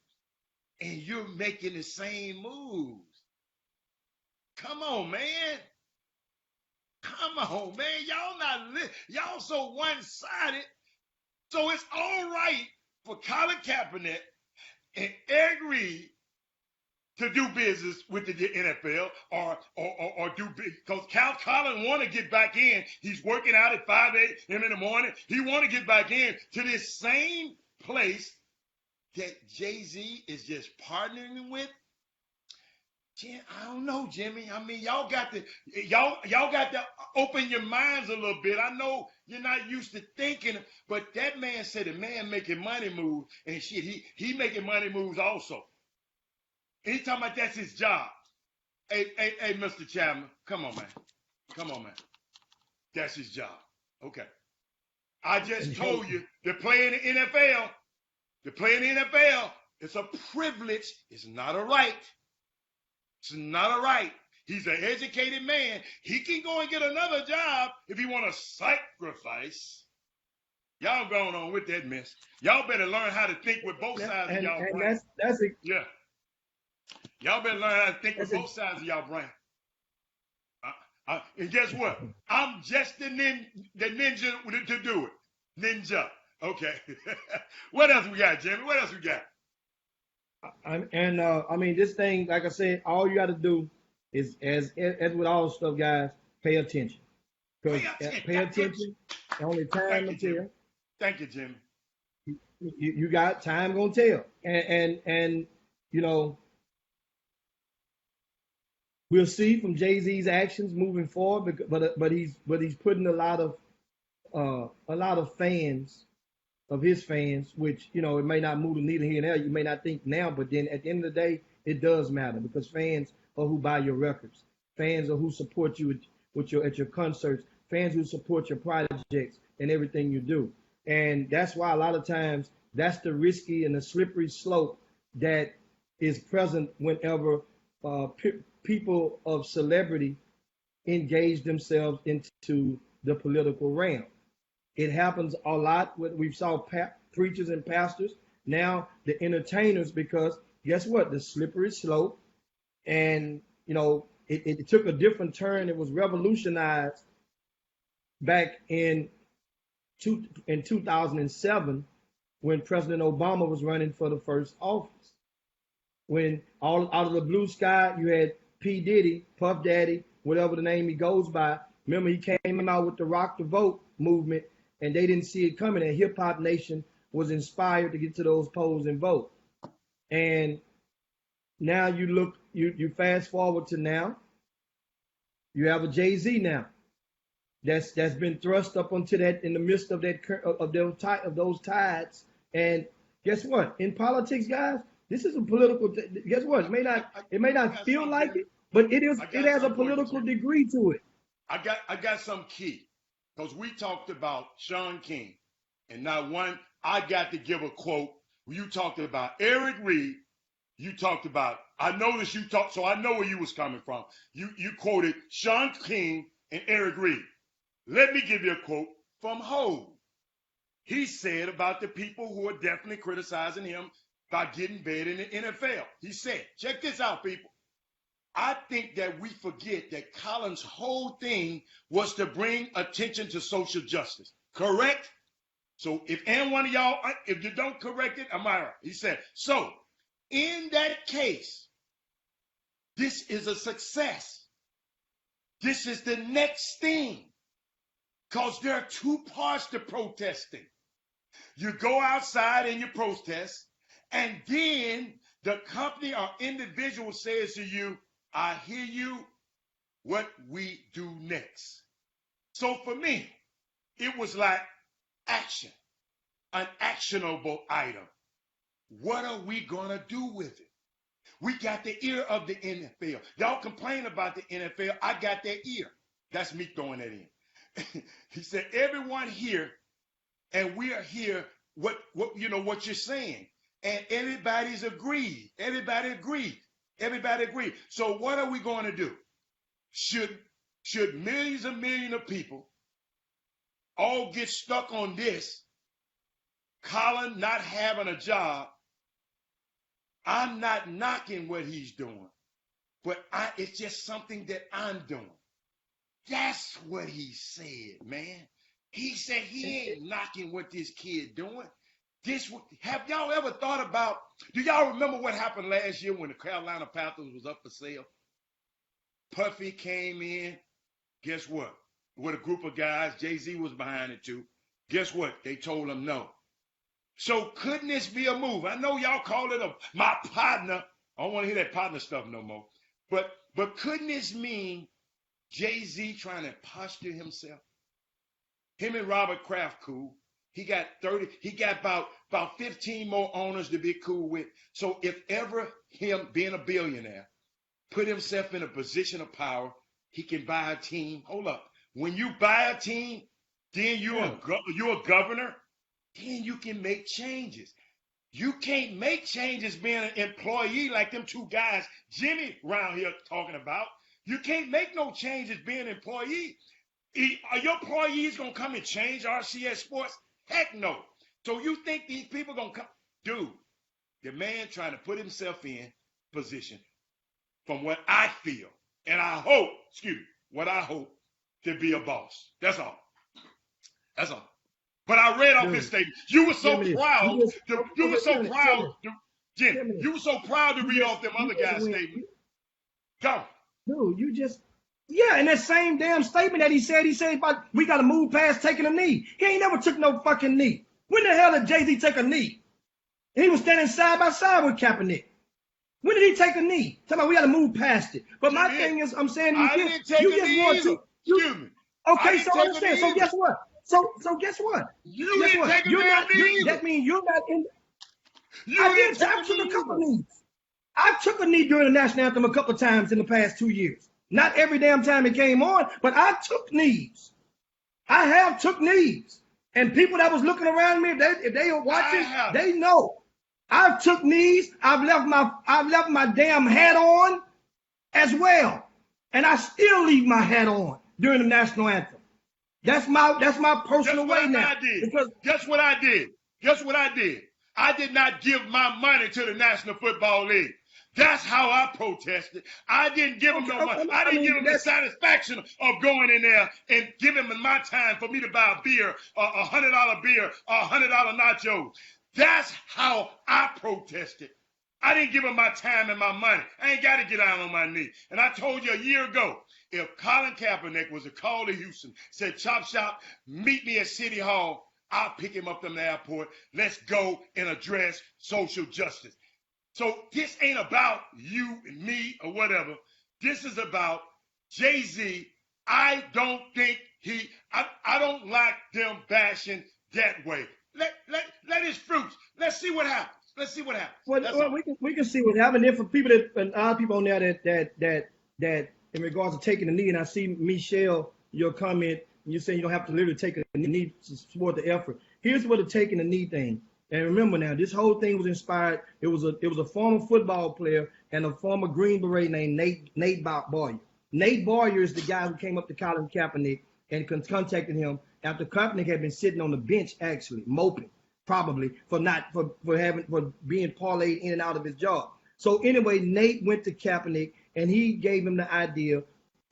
and you're making the same moves? Come on, man. Come on, man. Y'all so one-sided. So it's all right for Colin Kaepernick and Eric Reed to do business with the NFL or do because Colin want to get back in. He's working out at 5 a.m. in the morning. He want to get back in to this same place that Jay-Z is just partnering with. I don't know, Jimmy. I mean, y'all got to open your minds a little bit. I know you're not used to thinking, but that man said a man making money moves, and shit, he making money moves also. And he talking about that's his job. Hey, Mr. Chapman, come on, man. Come on, man. That's his job. Okay. I just told you to play in the NFL. To play in the NFL, it's a privilege. It's not a right. It's not a right. He's an educated man. He can go and get another job if he want to sacrifice. Y'all going on with that mess. Y'all better learn how to think with both sides of y'all brain. That's it. Yeah. Y'all better learn how to think with both sides of y'all brain. And guess what? I'm just the ninja to do it. Ninja. Okay. What else we got, Jimmy? What else we got? I mean, this thing, like I said, all you got to do is, as with all stuff, guys, pay attention. Because pay attention. Only time will tell. Thank you, Jimmy. You got time gonna tell, and you know, we'll see from Jay-Z's actions moving forward. But he's putting a lot of fans of his fans, which, you know, it may not move the needle here and there. You may not think now, but then at the end of the day, it does matter, because fans are who buy your records. Fans are who support you at your concerts. Fans who support your projects and everything you do. And that's why a lot of times that's the risky and the slippery slope that is present whenever people of celebrity engage themselves into the political realm. It happens a lot. We saw preachers and pastors, now the entertainers, because guess what? The slippery slope. And, you know, it took a different turn. It was revolutionized back in 2007 when President Obama was running for the first office. When all out of the blue sky, you had P. Diddy, Puff Daddy, whatever the name he goes by. Remember, he came out with the Rock the Vote movement, and they didn't see it coming. And Hip Hop Nation was inspired to get to those polls and vote. And now you fast forward to now, you have a Jay-Z now that's been thrust up onto that, in the midst of that of those tides. And guess what? In politics, guys, this is a political. Guess what? It may not feel like it, but it is. It has a political degree to it. I got some key, because we talked about Shaun King, and not one. I got to give a quote. You talked about Eric Reed. You talked about. I noticed you talked, so I know where you was coming from. You quoted Shaun King and Eric Reed. Let me give you a quote from Hov. He said about the people who are definitely criticizing him about getting bad in the NFL. He said, check this out, people. I think that we forget that Colin's whole thing was to bring attention to social justice. Correct? So if any one of y'all, if you don't correct it, am I right? He said, so in that case, this is a success. This is the next thing. Because there are two parts to protesting. You go outside and you protest, and then the company or individual says to you, I hear you, what we do next. So for me, it was like action, an actionable item. What are we going to do with it? We got the ear of the NFL. Y'all complain about the NFL. I got their ear. That's me throwing that in. He said, everyone here, and we are here, what you're saying. And everybody's agreed. Everybody agreed. Everybody agreed. So what are we going to do? Should should millions and millions of people all get stuck on this, Colin not having a job, I'm not knocking what he's doing, but it's just something that I'm doing. That's what he said, man. He said he ain't knocking what this kid doing. Have y'all ever thought about, do y'all remember what happened last year when the Carolina Panthers was up for sale? Puffy came in, guess what? With a group of guys, Jay-Z was behind it too. Guess what? They told him no. So couldn't this be a move? I know y'all call it my partner. I don't want to hear that partner stuff no more. But couldn't this mean Jay-Z trying to posture himself? Him and Robert Kraft cool. He got about 15 more owners to be cool with. So if ever him being a billionaire put himself in a position of power, he can buy a team. Hold up. When you buy a team, then you're a governor, then you can make changes. You can't make changes being an employee like them two guys Jimmy around here talking about. You can't make no changes being an employee. Are your employees going to come and change RCS Sports? Heck no. So you think these people going to come? Dude, the man trying to put himself in position from what I feel, and I hope, what I hope to be a boss. That's all. That's all. But I read off his statement. You were so proud. You were so proud. Jim, you were so proud to read off them other guys' statements. Go. Dude, in that same damn statement that he said about we got to move past taking a knee. He ain't never took no fucking knee. When the hell did Jay-Z take a knee? He was standing side by side with Kaepernick. When did he take a knee? Tell me we got to move past it. But my thing is, I'm saying you just want to. Excuse me. Okay, so understand. So guess what? So guess what? You didn't take a knee. That means you're not in. I took a couple knees. I took a knee during the national anthem a couple of times in the past 2 years. Not every damn time it came on, but I took knees. I have took knees. And people that was looking around me, if they are watching, they know. I've took knees. I've left my damn hat on as well. And I still leave my hat on during the national anthem. That's my personal way now. Guess what I did? I did not give my money to the National Football League. That's how I protested. I didn't give them no money. I didn't give them the satisfaction of going in there and giving them my time for me to buy a beer, a $100 beer, or $100 nachos. That's how I protested. I didn't give them my time and my money. I ain't got to get down on my knee. And I told you a year ago, if Colin Kaepernick was a call to Houston, said, Chop Shop, meet me at City Hall, I'll pick him up from the airport. Let's go and address social justice. So this ain't about you and me or whatever. This is about Jay-Z. I don't think I don't like them bashing that way. Let his fruits. Let's see what happens. Well, we can see what's happening. For people that other people on there that in regards to taking the knee, and I see Michelle, your comment, and you're saying you don't have to literally take a knee to support the effort. Here's what the taking the knee thing. And remember now, this whole thing was inspired. It was a former football player and a former Green Beret named Nate Boyer. Nate Boyer is the guy who came up to Colin Kaepernick and contacted him after Kaepernick had been sitting on the bench, actually moping, probably for being parlayed in and out of his job. So anyway, Nate went to Kaepernick and he gave him the idea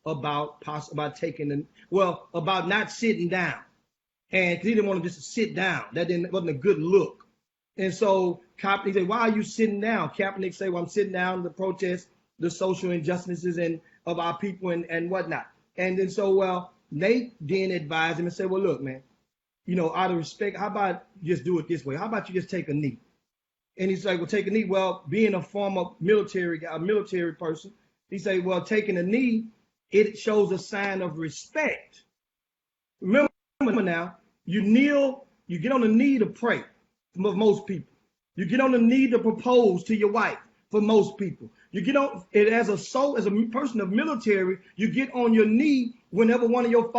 about not sitting down, and he didn't want him just to sit down. That wasn't a good look. And so Kaepernick said, "Why are you sitting down?" Kaepernick said, "Well, I'm sitting down to protest the social injustices and of our people and whatnot." And then so Nate then advised him and said, "Well, look, man, out of respect, how about you just do it this way? How about you just take a knee?" And he's like, "Well, take a knee." Well, being a former military person, he said, "Well, taking a knee, it shows a sign of respect." Remember now, you kneel, you get on the knee to pray. For most people, you get on the knee to propose to your wife. For most people, you get on it as a person of military. You get on your knee whenever one of your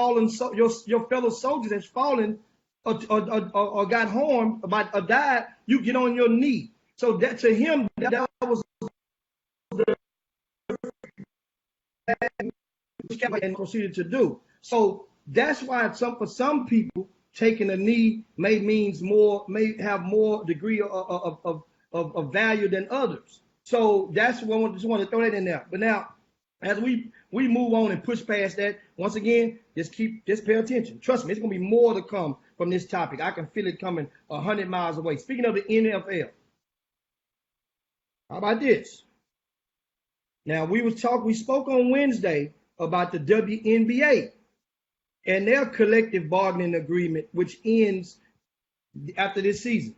your fellow soldiers has fallen or got harmed or died. You get on your knee. So that to him, that was and proceeded to do. So that's why for some people, taking a knee may have more degree of value than others. So that's what I just want to throw that in there. But now, as we move on and push past that, once again, just pay attention. Trust me, it's gonna be more to come from this topic. I can feel it coming 100 miles away. Speaking of the NFL, how about this? Now we spoke on Wednesday about the WNBA and their collective bargaining agreement, which ends after this season.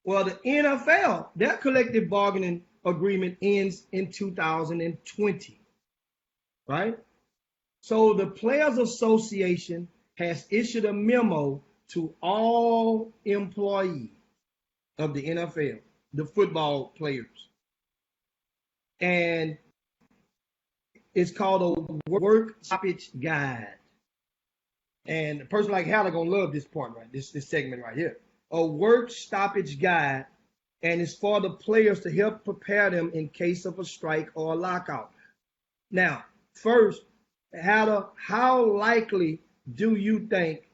Well, the NFL, their collective bargaining agreement ends in 2020, right? So the Players Association has issued a memo to all employees of the NFL, the football players. And it's called a work stoppage guide. And a person like Hal are gonna love this part, right? This segment right here. A work stoppage guide, and it's for the players to help prepare them in case of a strike or a lockout. Now, first, how likely do you think,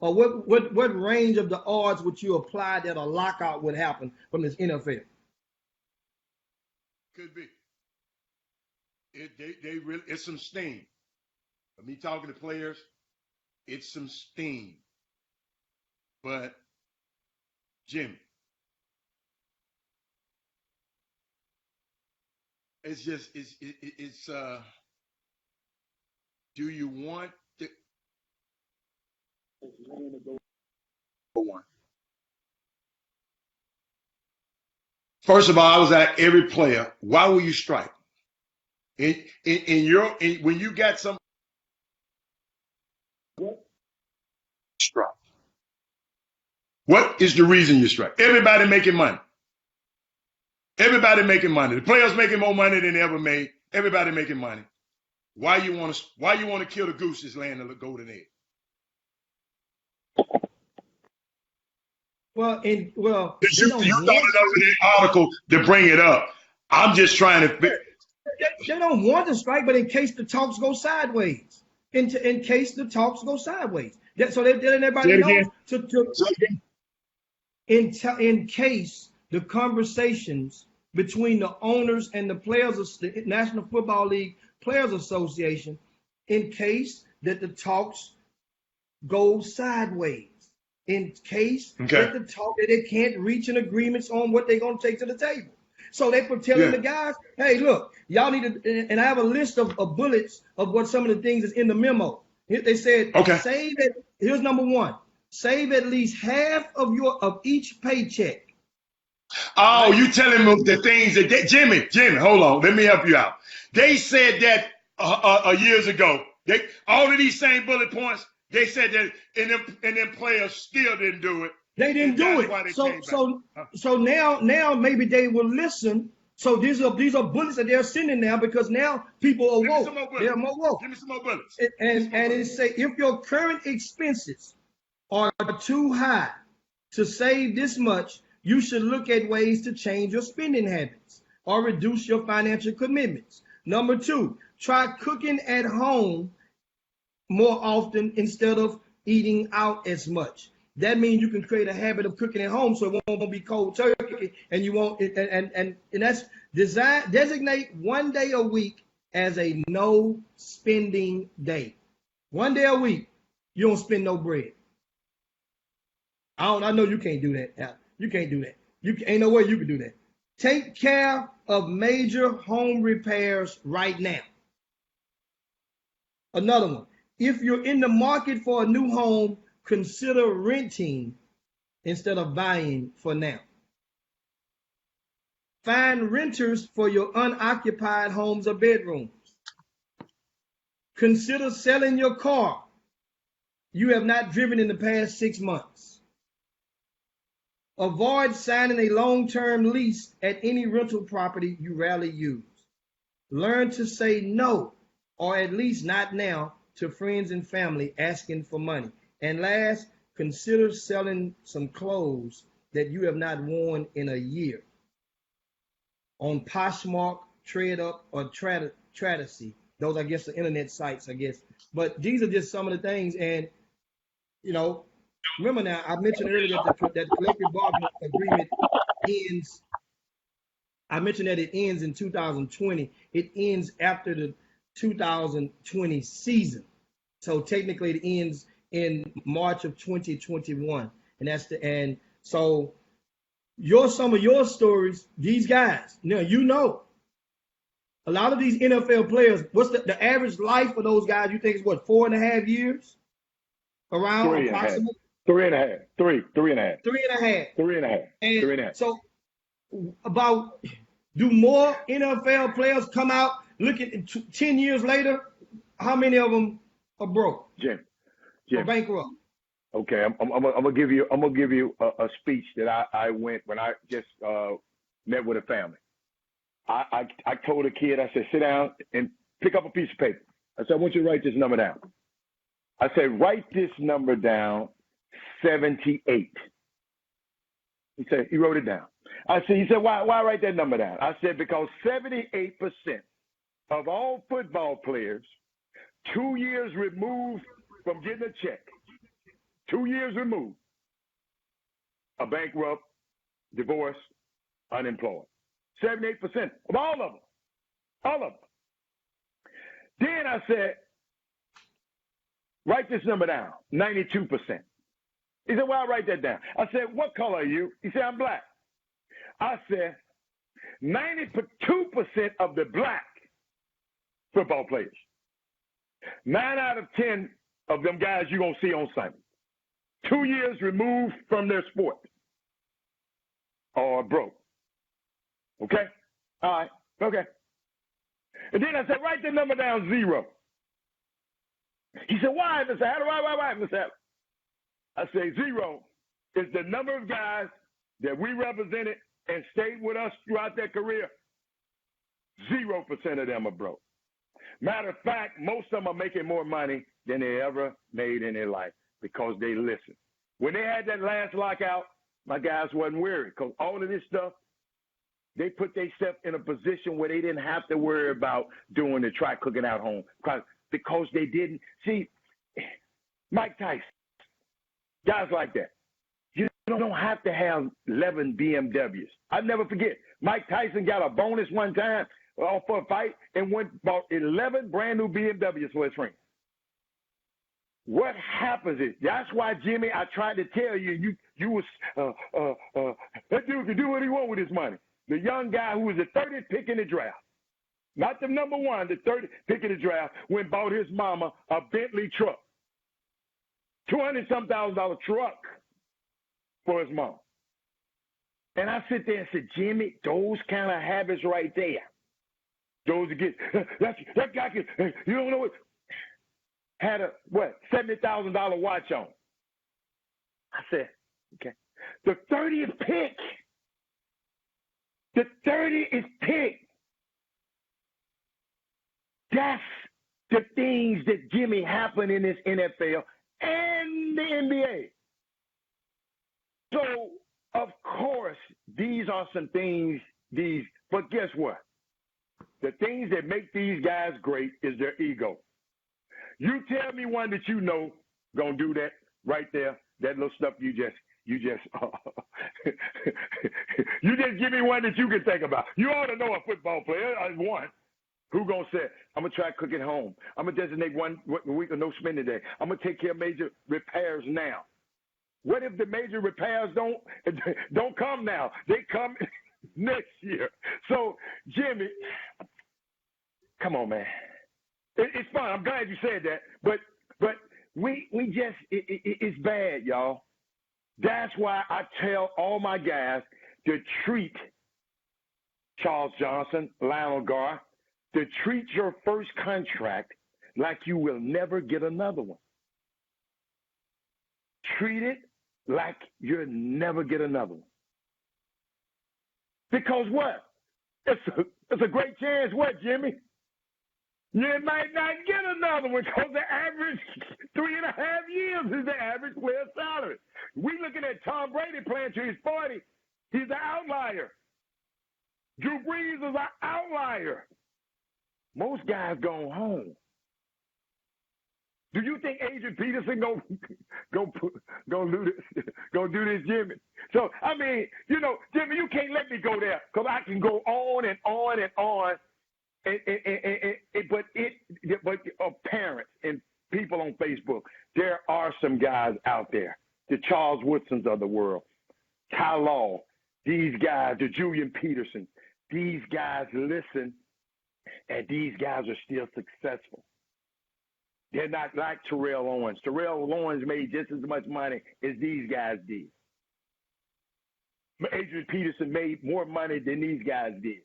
or what range of the odds would you apply that a lockout would happen from this NFL? Could be. It's some steam. For me talking to players, it's some steam. But Jimmy, it's do you want to go one? First of all, I was at every player. Why will you strike? When you got some strike. What is the reason you strike? Everybody making money. Everybody making money. The players making more money than they ever made. Everybody making money. Why you want to kill the goose that's laying the golden egg? Well, you thought enough of the article to bring it up. I'm just trying to. They don't want to strike, but in case the talks go sideways, in case the talks go sideways, so they letting everybody know in case the conversations between the owners and the players of the National Football League Players Association, in case that the talks go sideways, in case that they can't reach an agreement on what they're going to take to the table. So they were telling the guys, hey, look, y'all need to, and I have a list of bullets of what some of the things is in the memo. They said, save it. Here's number one. Save at least half of each paycheck. Oh, you telling them the things that Jimmy, hold on, let me help you out. They said that years ago. All of these same bullet points. They said that, and them players still didn't do it. They didn't do it. So now maybe they will listen. So these are bullets that they're sending now because now people are woke. They're more woke. Give me some more bullets. And it say if your current expenses are too high to save this much, you should look at ways to change your spending habits or reduce your financial commitments. Number two, try cooking at home more often instead of eating out as much. That means you can create a habit of cooking at home so it won't be cold turkey, and you won't and that's designate 1 day a week as a no spending day. 1 day a week, you don't spend no bread. I know you can't do that. You can't do that. Ain't no way you can do that. Take care of major home repairs right now. Another one. If you're in the market for a new home, consider renting instead of buying for now. Find renters for your unoccupied homes or bedrooms. Consider selling your car you have not driven in the past 6 months. Avoid signing a long-term lease at any rental property you rarely use. Learn to say no, or at least not now, to friends and family asking for money. And last, consider selling some clothes that you have not worn in a year. On Poshmark, Tread Up or Tradacy. Those, I guess, are internet sites, I guess. But these are just some of the things. And, you know, remember now, I mentioned earlier that the collective bargaining agreement ends. I mentioned that it ends in 2020. It ends after the 2020 season. So technically it ends in March of 2021. And so some of your stories, these guys, now you know. A lot of these NFL players, what's the average life for those guys? You think is what, 4.5 years? Around 3.5. approximately? 3.5. 3.5. 3.5. 3.5. 3.5. So do more NFL players come out, look at 10 years later, how many of them are broke? Jim. Or bankrupt? Okay, I'm gonna give you a speech that I went when I just met with a family. I told a kid, I said, sit down and pick up a piece of paper. I said, I want you to write this number down. I said, write this number down, 78. He wrote it down. He said, why write that number down? I said, because 78% of all football players, 2 years removed from getting a check, 2 years removed, are bankrupt, divorced, unemployed. 78% of all of them. All of them. Then I said, write this number down, 92%. He said, well, I'll write that down. I said, what color are you? He said, I'm black. I said, 92% of the black football players, 9 out of 10 of them guys you're going to see on Sunday, 2 years removed from their sport, are broke. Okay? All right. Okay. And then I said, write the number down, 0. He said, why, Mr. Hatter? Why, Mr. Hatter? I say 0 is the number of guys that we represented and stayed with us throughout their career. 0% of them are broke. Matter of fact, most of them are making more money than they ever made in their life because they listened. When they had that last lockout, my guys wasn't worried because all of this stuff, they put themselves in a position where they didn't have to worry about doing the try cooking out home because they didn't. See, Mike Tyson, guys like that. You don't have to have 11 BMWs. I'll never forget. Mike Tyson got a bonus one time for a fight and bought 11 brand new BMWs for his friends. What happens is, that's why, Jimmy, I tried to tell you, you was, that dude can do what he want with his money. The young guy who was the 30th pick in the draft, not the number one, the 30th pick in the draft, went and bought his mama a Bentley truck, $200,000 truck for his mom. And I sit there and said, Jimmy, those kind of habits right there, those get that guy can, you don't know what, had a $70,000 watch on. I said, okay, the 30th pick. The 30th pick. That's the things that, Jimmy, happen in this NFL and the NBA. So, of course, these are some things, but guess what? The things that make these guys great is their ego. You tell me one that you know gonna do that right there, that little stuff you just you just give me one that you can think about. You ought to know a football player, one, who gonna say, I'm gonna try to cook at home. I'm gonna designate one week of no spending day. I'm gonna take care of major repairs now. What if the major repairs don't come now? They come next year. So, Jimmy, come on, man. It's fun. I'm glad you said that. But we just, it's bad, y'all. That's why I tell all my guys to treat Charles Johnson, Lionel Garr, to treat your first contract like you will never get another one. Treat it like you'll never get another one. Because what? It's a great chance, what, Jimmy? You might not get another one because the average 3.5 years is the average player salary. We looking at Tom Brady playing till he's 40. He's an outlier. Drew Brees is an outlier. Most guys going home. Do you think Adrian Peterson go do this, Jimmy? So I mean, you know, Jimmy, you can't let me go there because I can go on and on and on. But parents and people on Facebook, there are some guys out there, the Charles Woodsons of the world, Ty Law, these guys, the Julian Peterson, these guys listen, and these guys are still successful. They're not like Terrell Owens. Terrell Owens made just as much money as these guys did. Adrian Peterson made more money than these guys did.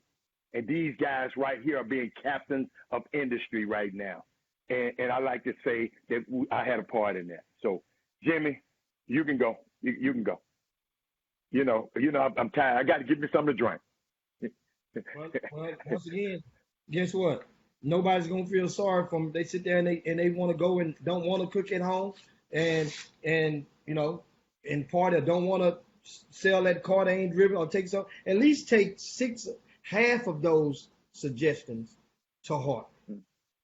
And these guys right here are being captains of industry right now. And I like to say that I had a part in that. So, Jimmy, you can go. You can go. You know, I'm tired. I got to give me something to drink. Well, once again, guess what? Nobody's gonna feel sorry for them. They sit there and they want to go and don't want to cook at home, and you know, and party, or don't want to sell that car they ain't driven, or take some. At least take half of those suggestions to heart.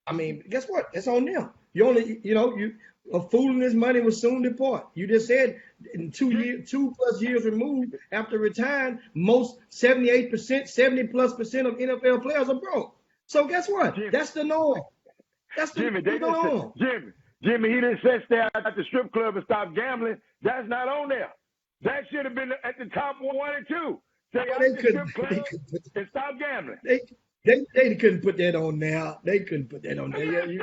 I mean, guess what? It's on them. You only, you a fool in his money will soon depart. You just said in 2+ years removed after retiring, most 78%, 70+% of NFL players are broke. So guess what? Jimmy, that's the norm. That's the norm. Jimmy, he didn't sit there at the strip club and stop gambling. That's not on there. That should have been at the top 1 and 2. Say out the strip club and stop gambling. They couldn't put that on there. They couldn't put that on there. Yeah, you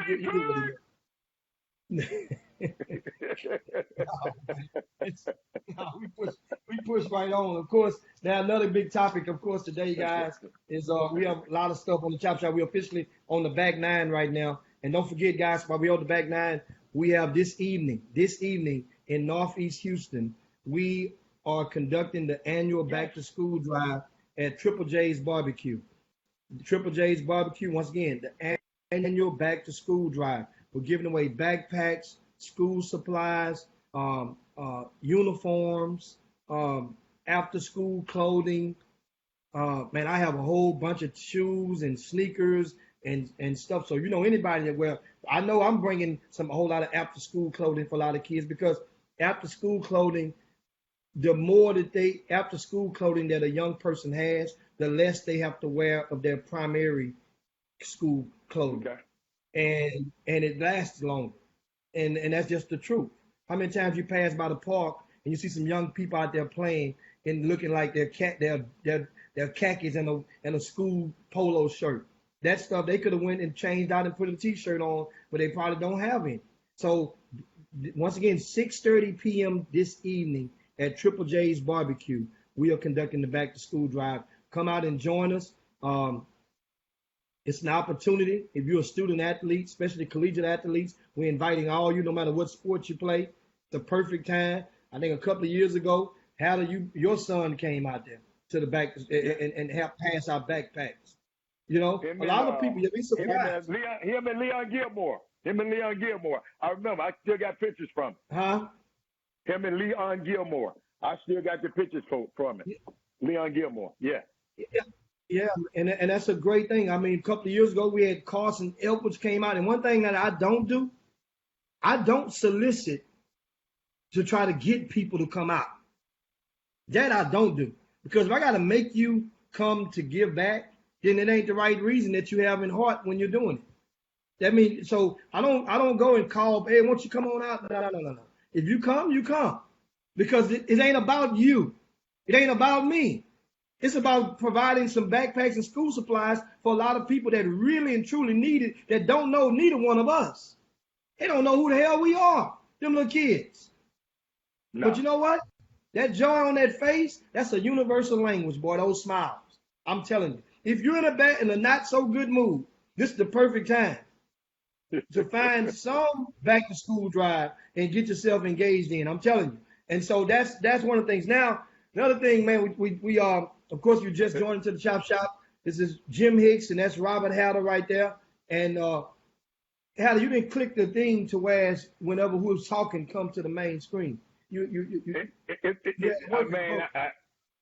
we push right on. Of course, now another big topic, of course, today, guys, is we have a lot of stuff on the Chop Shop. We're officially on the back nine right now. And don't forget, guys, while we're on the back nine, we have this evening in Northeast Houston, we are conducting the annual back to school drive at Triple J's Barbecue. Triple J's Barbecue, once again, the annual back to school drive. We're giving away backpacks, school supplies, uniforms, after school clothing. Man, I have a whole bunch of shoes and sneakers and stuff. So, anybody that wear, I know I'm bringing a whole lot of after school clothing for a lot of kids, because after school clothing, the more that after school clothing that a young person has, the less they have to wear of their primary school clothing. Okay. And it lasts longer. And that's just the truth. How many times you pass by the park and you see some young people out there playing and looking like their khakis and a school polo shirt? That stuff they could have went and changed out and put a t-shirt on, but they probably don't have any. So once again, 6:30 p.m. this evening at Triple J's Barbecue, we are conducting the back to school drive. Come out and join us. It's an opportunity. If you're a student athlete, especially collegiate athletes, we're inviting all you, no matter what sport you play. It's the perfect time. I think a couple of years ago, your son came out there to the back and helped pass out backpacks. A lot of people, you'll be surprised. Him and Leon Gilmore. I remember. I still got pictures from him. Huh? Him and Leon Gilmore. I still got the pictures from it. Yeah. Leon Gilmore. Yeah. Yeah, and that's a great thing. I mean, a couple of years ago, we had Carson Edwards came out. And one thing that I don't do, I don't solicit to try to get people to come out. That I don't do. Because if I got to make you come to give back, then it ain't the right reason that you have in heart when you're doing it. That means, so I don't go and call, hey, won't you come on out? No. If you come, you come. Because it ain't about you. It ain't about me. It's about providing some backpacks and school supplies for a lot of people that really and truly need it, that don't know neither one of us. They don't know who the hell we are, them little kids. No. But you know what? That joy on that face, that's a universal language, boy, those smiles. I'm telling you. If you're in a not so good mood, this is the perfect time to find some back to school drive and get yourself engaged in. I'm telling you. And so that's one of the things. Now, another thing, man, we of course, you just joined into the Chop Shop. This is Jim Hicks, and that's Robert Hatter right there. And Hatter, you didn't click the thing to where whenever who's talking come to the main screen.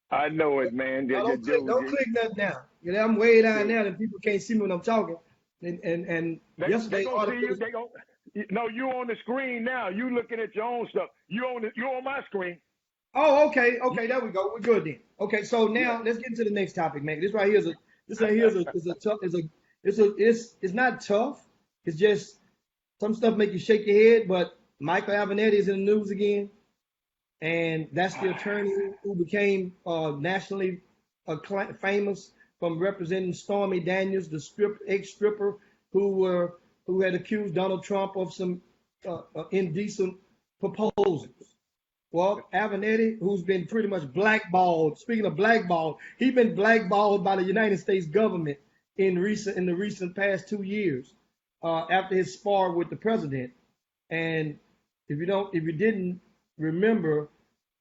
I know it, man. No, don't click nothing now. You know, I'm way down there and people can't see me when I'm talking. And They yesterday gonna see you. articles. They gonna no. You on the screen now. You looking at your own stuff. You on my screen. Oh, okay, there we go. We're good then. Okay, so Yeah. now let's get into the next topic, man. This right here is a tough it's not tough. It's just some stuff make you shake your head. But Michael Avenatti is in the news again, and that's the attorney who became nationally famous from representing Stormy Daniels, the ex-stripper who had accused Donald Trump of some indecent proposals. Well, Avenatti, who's been pretty much blackballed. Speaking of blackballed, he's been blackballed by the United States government in the recent past 2 years after his spar with the president. And if you didn't remember,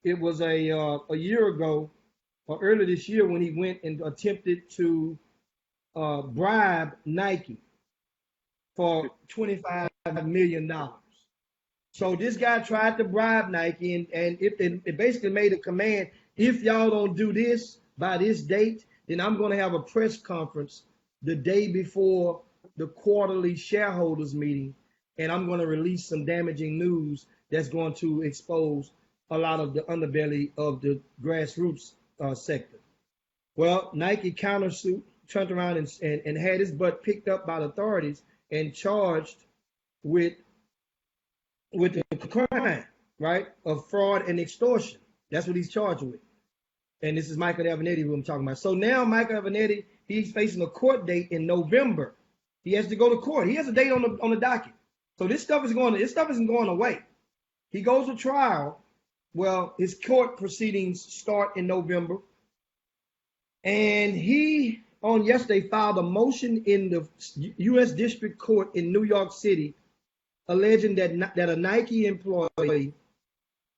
it was a year ago or earlier this year when he went and attempted to bribe Nike for $25 million. So this guy tried to bribe Nike, and it basically made a command: if y'all don't do this by this date, then I'm going to have a press conference the day before the quarterly shareholders meeting, and I'm going to release some damaging news that's going to expose a lot of the underbelly of the grassroots sector. Well, Nike countersued, turned around and had his butt picked up by the authorities and charged with the crime, right, of fraud and extortion. That's what he's charged with. And this is Michael Avenatti who I'm talking about. So now Michael Avenatti, he's facing a court date in November. He has to go to court. He has a date on the docket. So this stuff isn't going away. He goes to trial. Well, his court proceedings start in November. And he on yesterday filed a motion in the U.S. District Court in New York City alleging that a Nike employee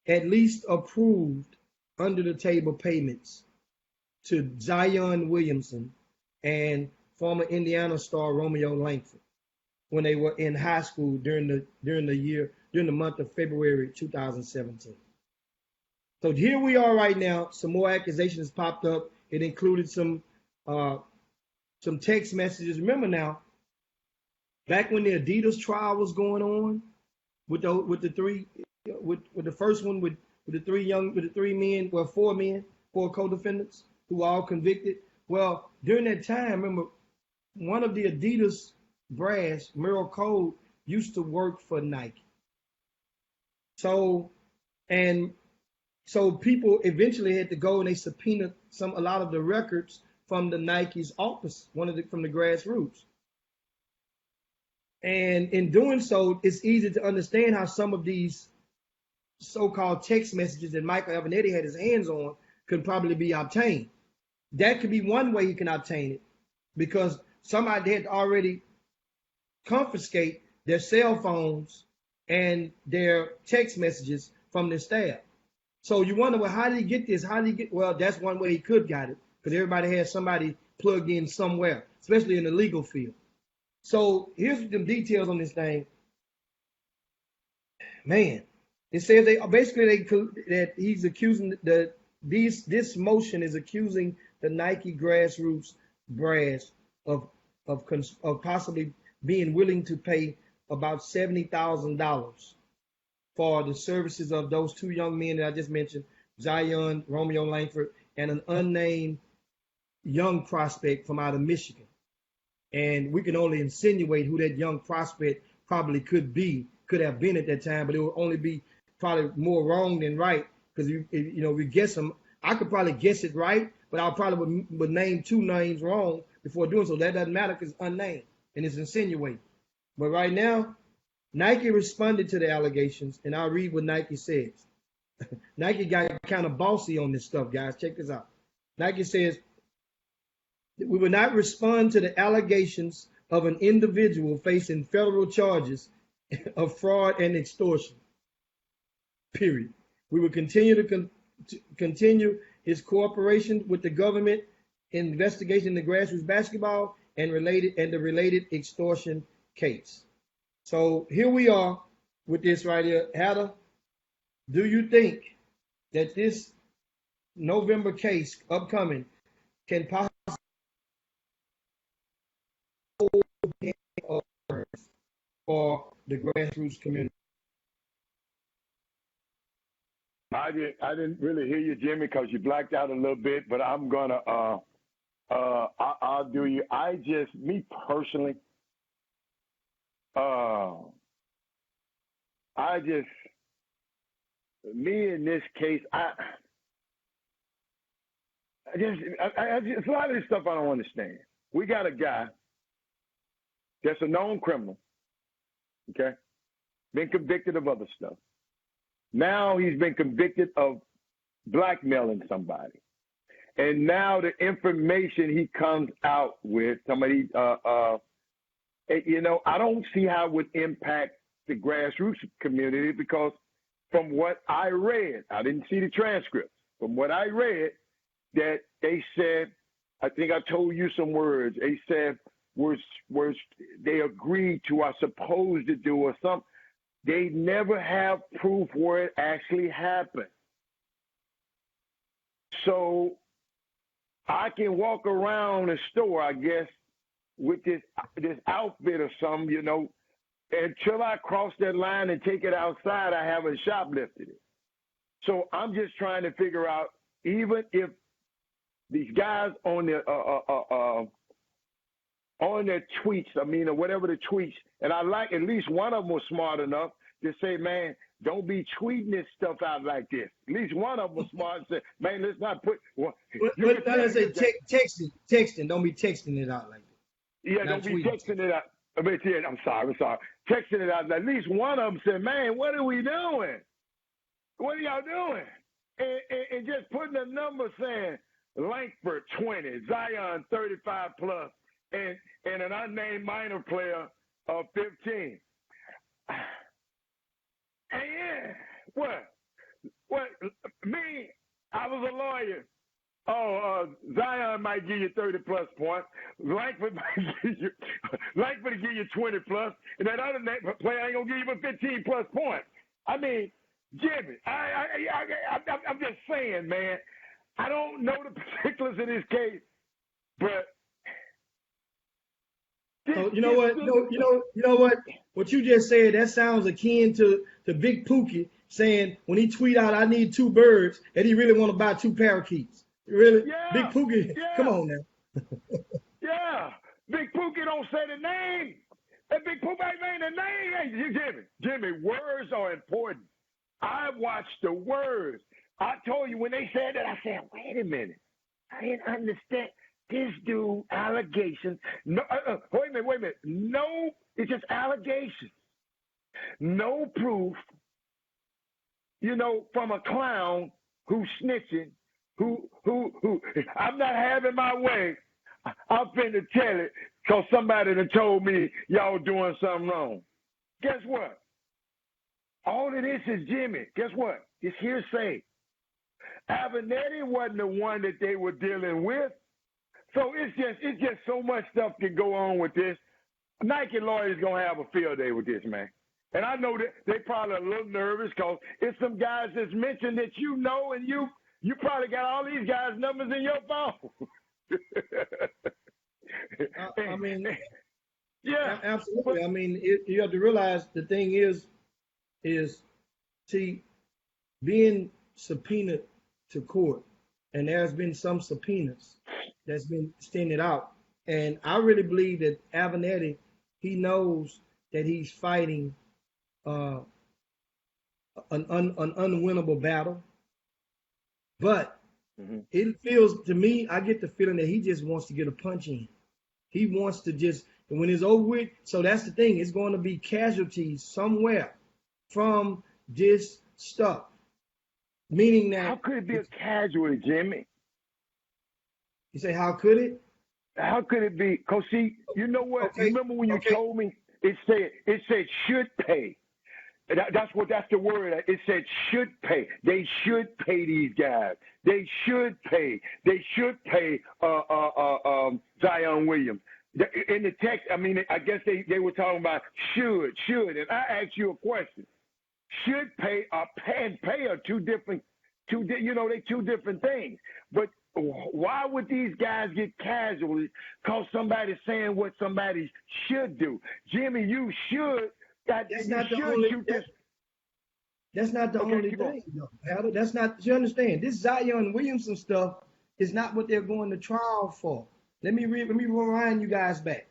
at least approved under the table payments to Zion Williamson and former Indiana star Romeo Langford when they were in high school during the month of February 2017. So here we are right now. Some more accusations popped up. It included some text messages. Remember now, back when the Adidas trial was going on with the first one with the four co-defendants who were all convicted. Well, during that time, remember, one of the Adidas brass, Merrill Cole, used to work for Nike. So people eventually had to go and they subpoenaed a lot of the records from the Nike's office, from the grassroots. And in doing so, it's easy to understand how some of these so-called text messages that Michael Avenatti had his hands on could probably be obtained. That could be one way you can obtain it, because somebody had already confiscate their cell phones and their text messages from their staff. So you wonder, well, how did he get this? Well, that's one way he could got it, because everybody has somebody plugged in somewhere, especially in the legal field. So here's the details on this thing. Man, it says that he's accusing this motion is accusing the Nike grassroots brass of possibly being willing to pay about $70,000 for the services of those two young men that I just mentioned, Zion, Romeo Langford, and an unnamed young prospect from out of Michigan. And we can only insinuate who that young prospect probably could have been at that time, but it will only be probably more wrong than right, because we guess them. I could probably guess it right, but I probably would name two names wrong before doing so. That doesn't matter because it's unnamed and it's insinuating. But right now, Nike responded to the allegations, and I'll read what Nike says. Nike got kind of bossy on this stuff, guys. Check this out. Nike says, we will not respond to the allegations of an individual facing federal charges of fraud and extortion. Period. We will continue to continue his cooperation with the government in investigating the grassroots basketball and the related extortion case. So here we are with this right here. Hatter, do you think that this November case upcoming can possibly for the grassroots community. I didn't really hear you, Jimmy, because you blacked out a little bit. But I'm gonna I'll do you. Me personally, me in this case, it's a lot of this stuff I don't understand. We got a guy that's a known criminal, okay, been convicted of other stuff. Now he's been convicted of blackmailing somebody. And now the information he comes out with, somebody, I don't see how it would impact the grassroots community, because from what I read, I didn't see the transcripts. From what I read, that they said, I think I told you some words. They said was they agreed to, are supposed to do, or something. They never have proof where it actually happened. So I can walk around the store, I guess, with this outfit or something, until I cross that line and take it outside, I haven't shoplifted it. So I'm just trying to figure out, even if these guys on their tweets, or whatever the tweets, and I like at least one of them was smart enough to say, man, don't be tweeting this stuff out like this. At least one of them was smart and said, man, let's not put. Well, but I say texting. Don't be texting it out like that. Yeah, don't be texting it out. I'm sorry. Texting it out. At least one of them said, man, what are we doing? What are y'all doing? And just putting a number saying Langford 20, Zion 35 plus, and an unnamed minor player of 15. And yeah, what? Me, I was a lawyer. Zion might give you 30 plus points. Langford give you 20 plus, and that other player ain't gonna give you but 15 plus points. I mean, Jimmy, I'm just saying, man. I don't know the particulars of this case, but you know what? You know what? What you just said, that sounds akin to Big Pookie saying when he tweet out, "I need 2 birds," and he really want to buy 2 parakeets. Really? Yeah, Big Pookie, yeah. Come on now. Yeah, Big Pookie don't say the name. That Big Pookie ain't saying the name. Hey, Jimmy, words are important. I watched the words. I told you when they said that, I said, wait a minute. I didn't understand. This dude, allegations. No, wait a minute. No, it's just allegations. No proof, from a clown who's snitching, who, I'm not having my way. I'm finna tell it because somebody done told me y'all doing something wrong. Guess what? All of this is Jimmy. Guess what? It's hearsay. Avenatti wasn't the one that they were dealing with. So it's just so much stuff can go on with this. Nike lawyers gonna have a field day with this, man. And I know that they probably a little nervous because it's some guys that's mentioned that and you probably got all these guys' numbers in your phone. I mean, yeah, absolutely. I mean, you have to realize the thing is, see, being subpoenaed to court, and there's been some subpoenas that's been extended out, and I really believe that Avenatti, he knows that he's fighting an unwinnable battle, but it feels to me, I get the feeling that he just wants to get a punch in. He wants to just, and when it's over with, so that's the thing, it's going to be casualties somewhere from this stuff. Meaning that. How could it be a casualty, Jimmy? You say, how could it? How could it be? Because see, you know what? Okay. Remember when you told me it said should pay. That's the word. It said should pay. They should pay these guys. They should pay. They should pay Zion Williams. In the text, I mean, I guess they were talking about should. And I asked you a question. Should pay or pay are two different they two different things. But why would these guys get casual because somebody's saying what somebody should do? Jimmy, you should. That's not the only. That's not the only thing, though, Harold. That's not. You understand? This Zion Williamson stuff is not what they're going to trial for. Let me rewind you guys back.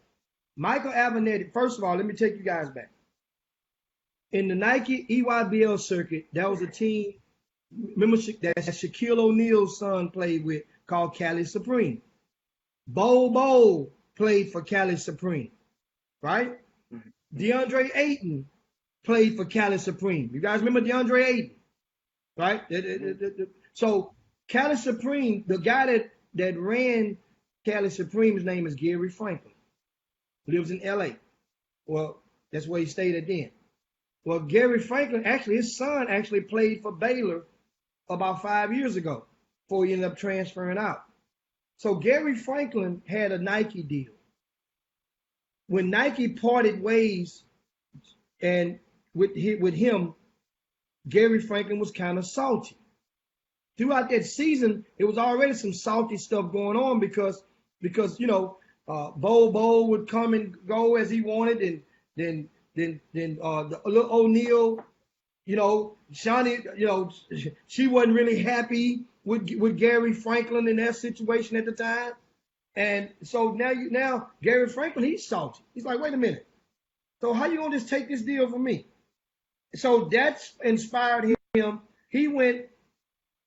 Michael Avenatti. First of all, let me take you guys back. In the Nike EYBL circuit, that was a team. Remember that Shaquille O'Neal's son played with, called Cali Supreme. Bo played for Cali Supreme, right? DeAndre Ayton played for Cali Supreme. You guys remember DeAndre Ayton, right? So Cali Supreme, the guy that ran Cali Supreme, his name is Gary Franklin. Lives in LA. Well, that's where he stayed at then. Well, Gary Franklin, actually, his son actually played for Baylor about 5 years ago before he ended up transferring out. So Gary Franklin had a Nike deal. When Nike parted ways and with him, Gary Franklin was kind of salty. Throughout that season, it was already some salty stuff going on because Bo would come and go as he wanted, and then the little O'Neal, Shawnee, she wasn't really happy with Gary Franklin in that situation at the time. And so now Gary Franklin, he's salty. He's like, wait a minute. So how you gonna just take this deal from me? So that's inspired him. He went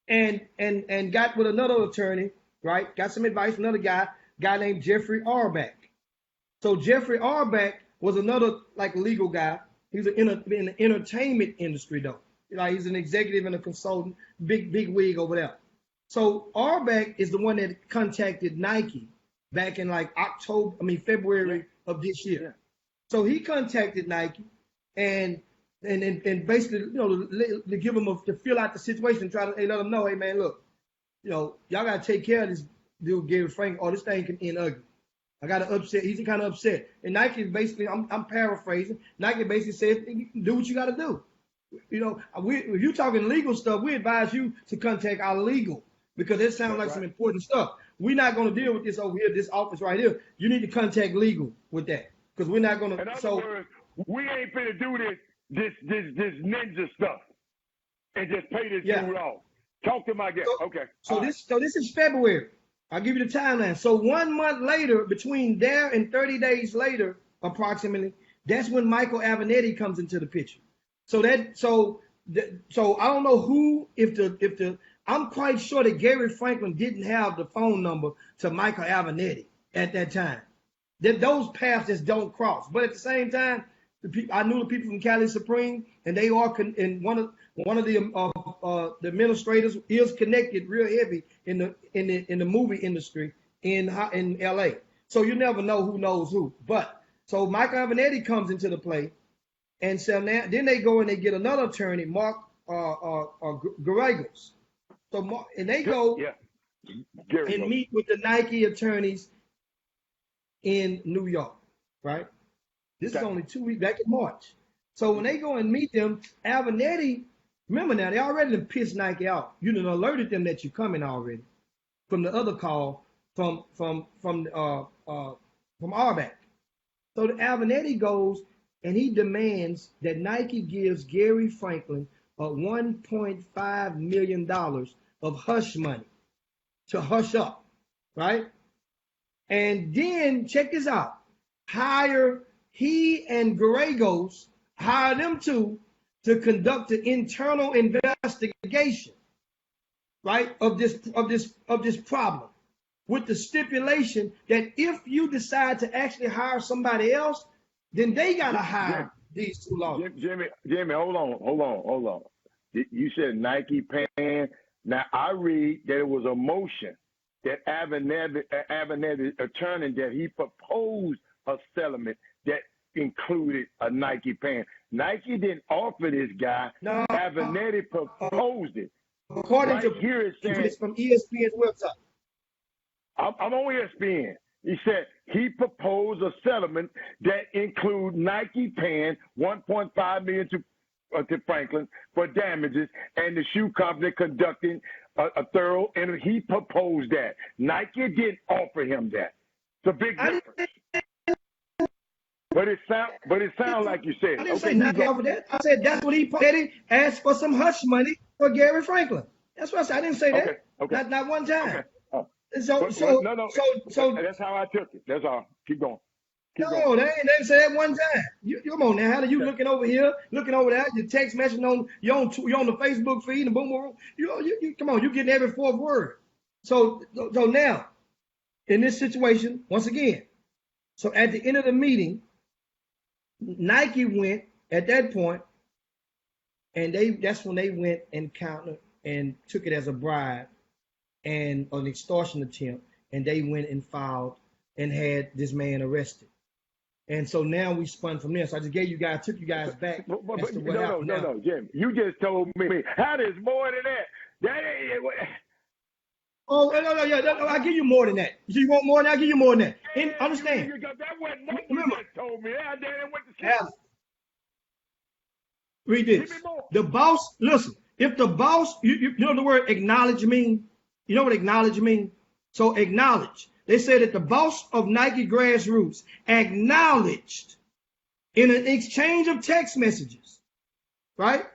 and got with another attorney, right? Got some advice from another guy named Jeffrey Arbach. So Jeffrey Arbach was another legal guy. He's in the entertainment industry though. He's an executive and a consultant, big wig over there. So Arbach is the one that contacted Nike back in February of this year. Yeah. So he contacted Nike and basically, to give them to fill out the situation, try to let them know, hey man, look, y'all gotta take care of this dude Gary Frank, or this thing can end ugly. I got to upset. He's kind of upset. And Nike basically, I'm paraphrasing. Nike basically said, do what you got to do. If you're talking legal stuff, we advise you to contact our legal because it sounds like some important stuff. We're not going to deal with this over here, this office right here. You need to contact legal with that because we're not going to. In other words, we ain't finna do this ninja stuff and just pay this dude off. Talk to my guest. Okay. So this is February. I'll give you the timeline. So 1 month later, between there and 30 days later, approximately, that's when Michael Avenatti comes into the picture. So I don't know who, I'm quite sure that Gary Franklin didn't have the phone number to Michael Avenatti at that time. That those paths just don't cross. But at the same time, I knew the people from Cali Supreme, and they are and one of the administrators is connected real heavy in the movie industry in LA. So you never know who knows who. But so Michael Avenatti comes into the play, and so now then they go and they get another attorney, Mark Garagos. So and they go and meet with the Nike attorneys in New York, right? This is only 2 weeks back in March. So when they go and meet them, Avenatti, remember now, they already pissed Nike out. You done alerted them that you're coming already from the other call from Arbach. So the Avenatti goes and he demands that Nike gives Gary Franklin $1.5 million of hush money to hush up, right? And then check this out, he and Garagos hire them to conduct an internal investigation, right, of this problem, with the stipulation that if you decide to actually hire somebody else, then they gotta hire these two lawyers. Jimmy, hold on. You said Nike paying. Now I read that it was a motion that Avenatti attorney that he proposed a settlement that included a Nike paying. Nike didn't offer this guy. No, Avenatti proposed it. According to here it's saying, it's from ESPN's website. I'm on ESPN. He said he proposed a settlement that include Nike paying $1.5 million to to Franklin for damages, and the shoe company conducting a thorough interview. He proposed that. Nike didn't offer him that. It's a big difference. But it sounds like you said. I didn't say Nike offered that. I said that's what he asked for, some hush money for Gary Franklin. That's what I said. I didn't say that. Okay. Not one time. Okay. Oh. So that's how I took it. That's all. Keep going. No, they didn't say that one time. You come on now. How are you looking over here, looking over there? Your text message you're on the Facebook feed and boom, boom. You come on. You getting every fourth word. So now, in this situation, once again, so at the end of the meeting, Nike went at that point, and that's when they went and countered and took it as a bribe and an extortion attempt, and they went and filed and had this man arrested. And so now we spun from there. So I just took you guys back. No, Jim. You just told me how there's more than that. That ain't what. Oh, no, I'll give you more than that. You want more than that? I'll give you more than that. And understand. That wasn't what you just told me. I didn't went to sleep. Read this. The boss, listen, if the boss, you know the word acknowledge mean? You know what acknowledge mean? So acknowledge. They said that the boss of Nike Grassroots acknowledged in an exchange of text messages, right?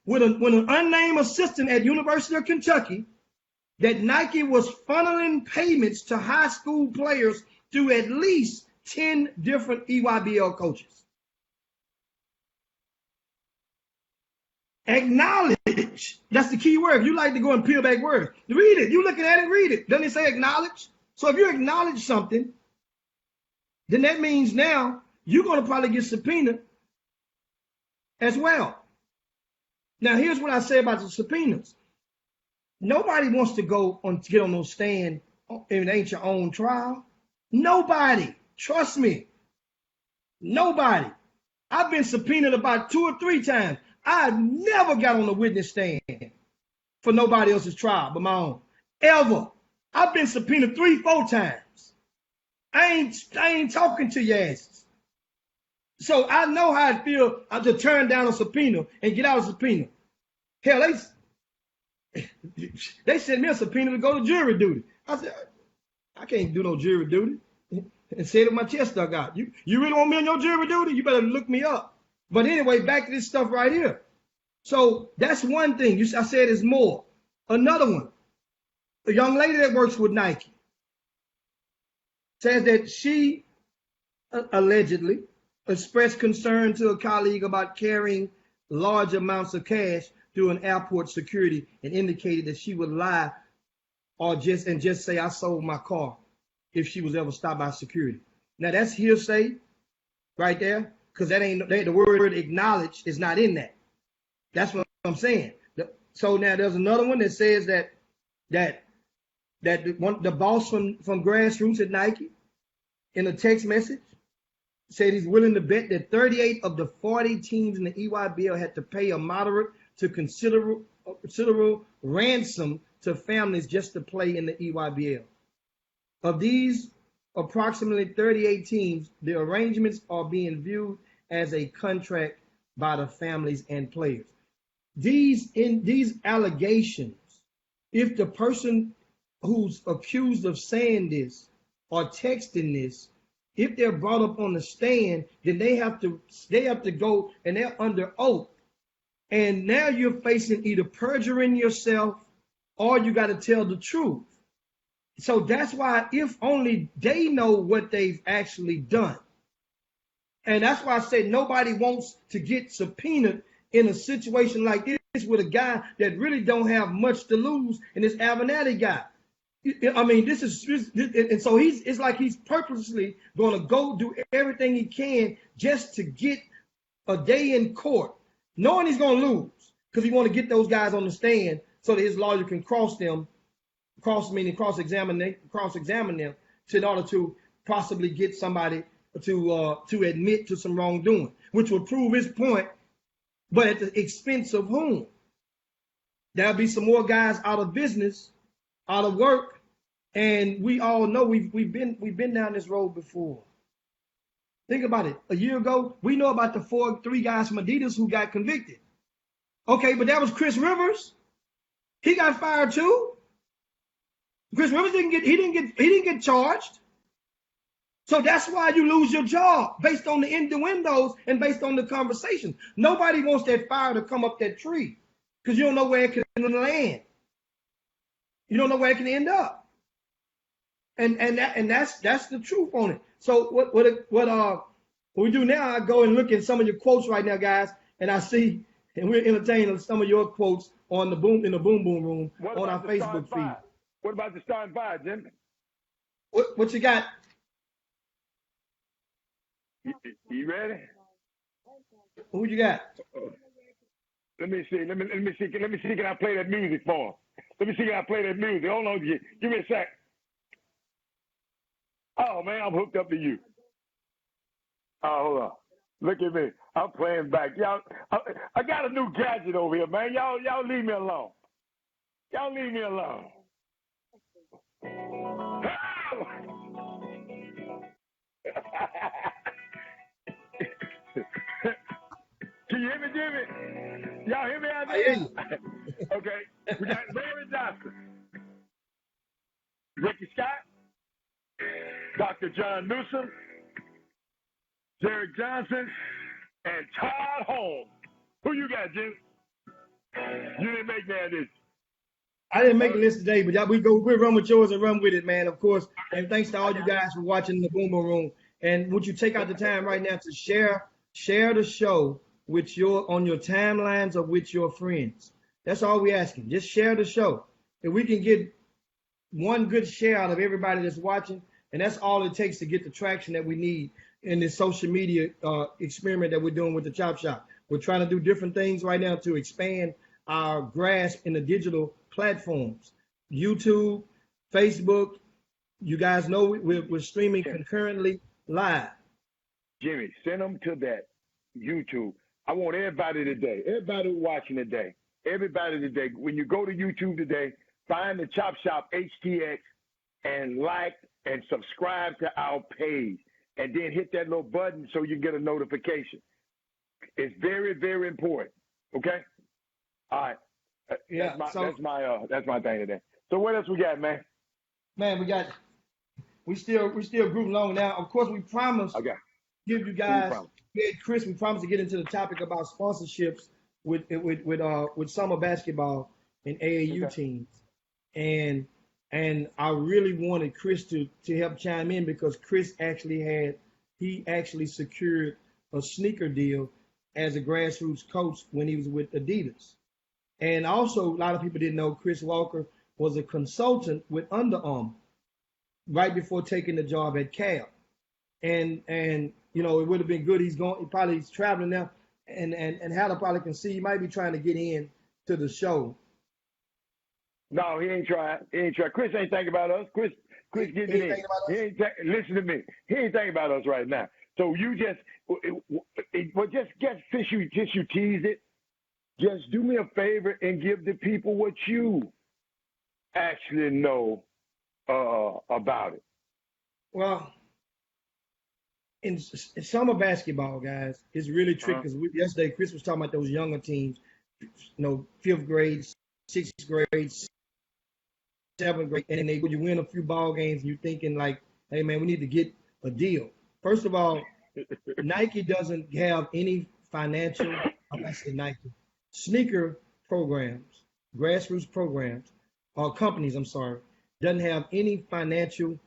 With an unnamed assistant at University of Kentucky, that Nike was funneling payments to high school players through at least 10 different EYBL coaches. Acknowledge. That's the key word. You like to go and peel back words. Read it. You looking at it, read it. Doesn't it say acknowledge? So if you acknowledge something, then that means now you're going to probably get subpoenaed as well. Now, here's what I say about the subpoenas. Nobody wants to get on no stand if it ain't your own trial. Nobody. Trust me. Nobody. I've been subpoenaed about 2 or 3 times. I've never got on the witness stand for nobody else's trial but my own. Ever. I've been subpoenaed 3, 4 times. I ain't talking to your asses. So I know how it feels to turn down a subpoena and get out of subpoena. Hell, they sent me a subpoena to go to jury duty. I said, I can't do no jury duty. And said it, my chest stuck out. You really want me on your jury duty? You better look me up. But anyway, back to this stuff right here. So that's one thing. I said it's more. Another one, a young lady that works with Nike says that she allegedly expressed concern to a colleague about carrying large amounts of cash through an airport security and indicated that she would lie or just say I sold my car if she was ever stopped by security. Now that's hearsay right there, because the word acknowledge is not in that. That's what I'm saying. So now there's another one that says that the boss from Grassroots at Nike in a text message said he's willing to bet that 38 of the 40 teams in the EYBL had to pay a moderate to considerable ransom to families just to play in the EYBL. Of these approximately 38 teams, the arrangements are being viewed as a contract by the families and players. These allegations, if the person who's accused of saying this or texting this, if they're brought up on the stand, then they have to go and they're under oath. And now you're facing either perjuring yourself or you got to tell the truth. So that's why if only they know what they've actually done. And that's why I say nobody wants to get subpoenaed in a situation like this with a guy that really don't have much to lose, and this Avenatti guy. I mean, and so it's like he's purposely going to go do everything he can just to get a day in court, knowing he's going to lose, because he want to get those guys on the stand so that his lawyer can cross-examine them in order to possibly get somebody to admit to some wrongdoing, which would prove his point, but at the expense of whom? There'll be some more guys out of business, out of work, and we all know we've been down this road before. Think about it. A year ago, we know about the three guys from Adidas who got convicted. Okay, but that was Chris Rivers. He got fired too. Chris Rivers didn't get charged. So that's why you lose your job based on the innuendos and based on the conversation. Nobody wants that fire to come up that tree because you don't know where it can land. You don't know where it can end up. And that's the truth on it. So what we do now, I go and look at some of your quotes right now, guys, and I see, and we're entertaining some of your quotes on the boom boom room on our Facebook feed. What about the starting five, Jim? What you got? You ready? Who you got? Let me see. Let me see. Can I play that music for him? Let me see. Can I play that music? Hold on. Give me a sec. Oh man, I'm hooked up to you. Oh, hold on. Look at me. I'm playing back. Y'all, I got a new gadget over here, man. Y'all leave me alone. Y'all leave me alone. Can you hear me, Jimmy? Y'all hear me out there? I hear you. Okay. We got Larry Johnson, Ricky Scott, Dr. John Newsom, Derek Johnson, and Todd Holmes. Who you got, Jim? You didn't make that, did you? I didn't make a list today, but we'll run with yours and run with it, man, of course. And thanks to all you guys for watching the Boom Boom Room. And would you take out the time right now to share the show with on your timelines or with your friends? That's all we're asking. Just share the show. If we can get one good share out of everybody that's watching, and that's all it takes to get the traction that we need in this social media experiment that we're doing with the Chop Shop. We're trying to do different things right now to expand our grasp in the digital platforms. YouTube, Facebook, you guys know we're streaming concurrently live. Jimmy, send them to that YouTube. I want everybody watching today, when you go to YouTube today, find the Chop Shop HTX and like and subscribe to our page. And then hit that little button so you get a notification. It's very, very important. Okay? All right. Yeah. That's my thing today. So what else we got, man? Man, we still grooving along now. Of course, we promised give you guys, Chris, we promised to get into the topic about sponsorships with summer basketball and AAU teams. And I really wanted Chris to help chime in because Chris actually secured a sneaker deal as a grassroots coach when he was with Adidas. And also, a lot of people didn't know Chris Walker was a consultant with Under Armour right before taking the job at Cal. And you know, it would have been good. He's traveling now, and Hannah probably can see he might be trying to get in to the show. No, he ain't trying. Chris ain't thinking about us. Chris getting in. Listen to me. He ain't thinking about us right now. So you just since you teased it, just do me a favor and give the people what you actually know about it. Well, in summer basketball, guys, it's really tricky because yesterday Chris was talking about those younger teams, you know, 5th grade, 6th grade, 7th grade, and when you win a few ball games, you're thinking like, hey man, we need to get a deal. First of all, Nike doesn't have any financial, sneaker programs, grassroots programs, or companies, doesn't have any financial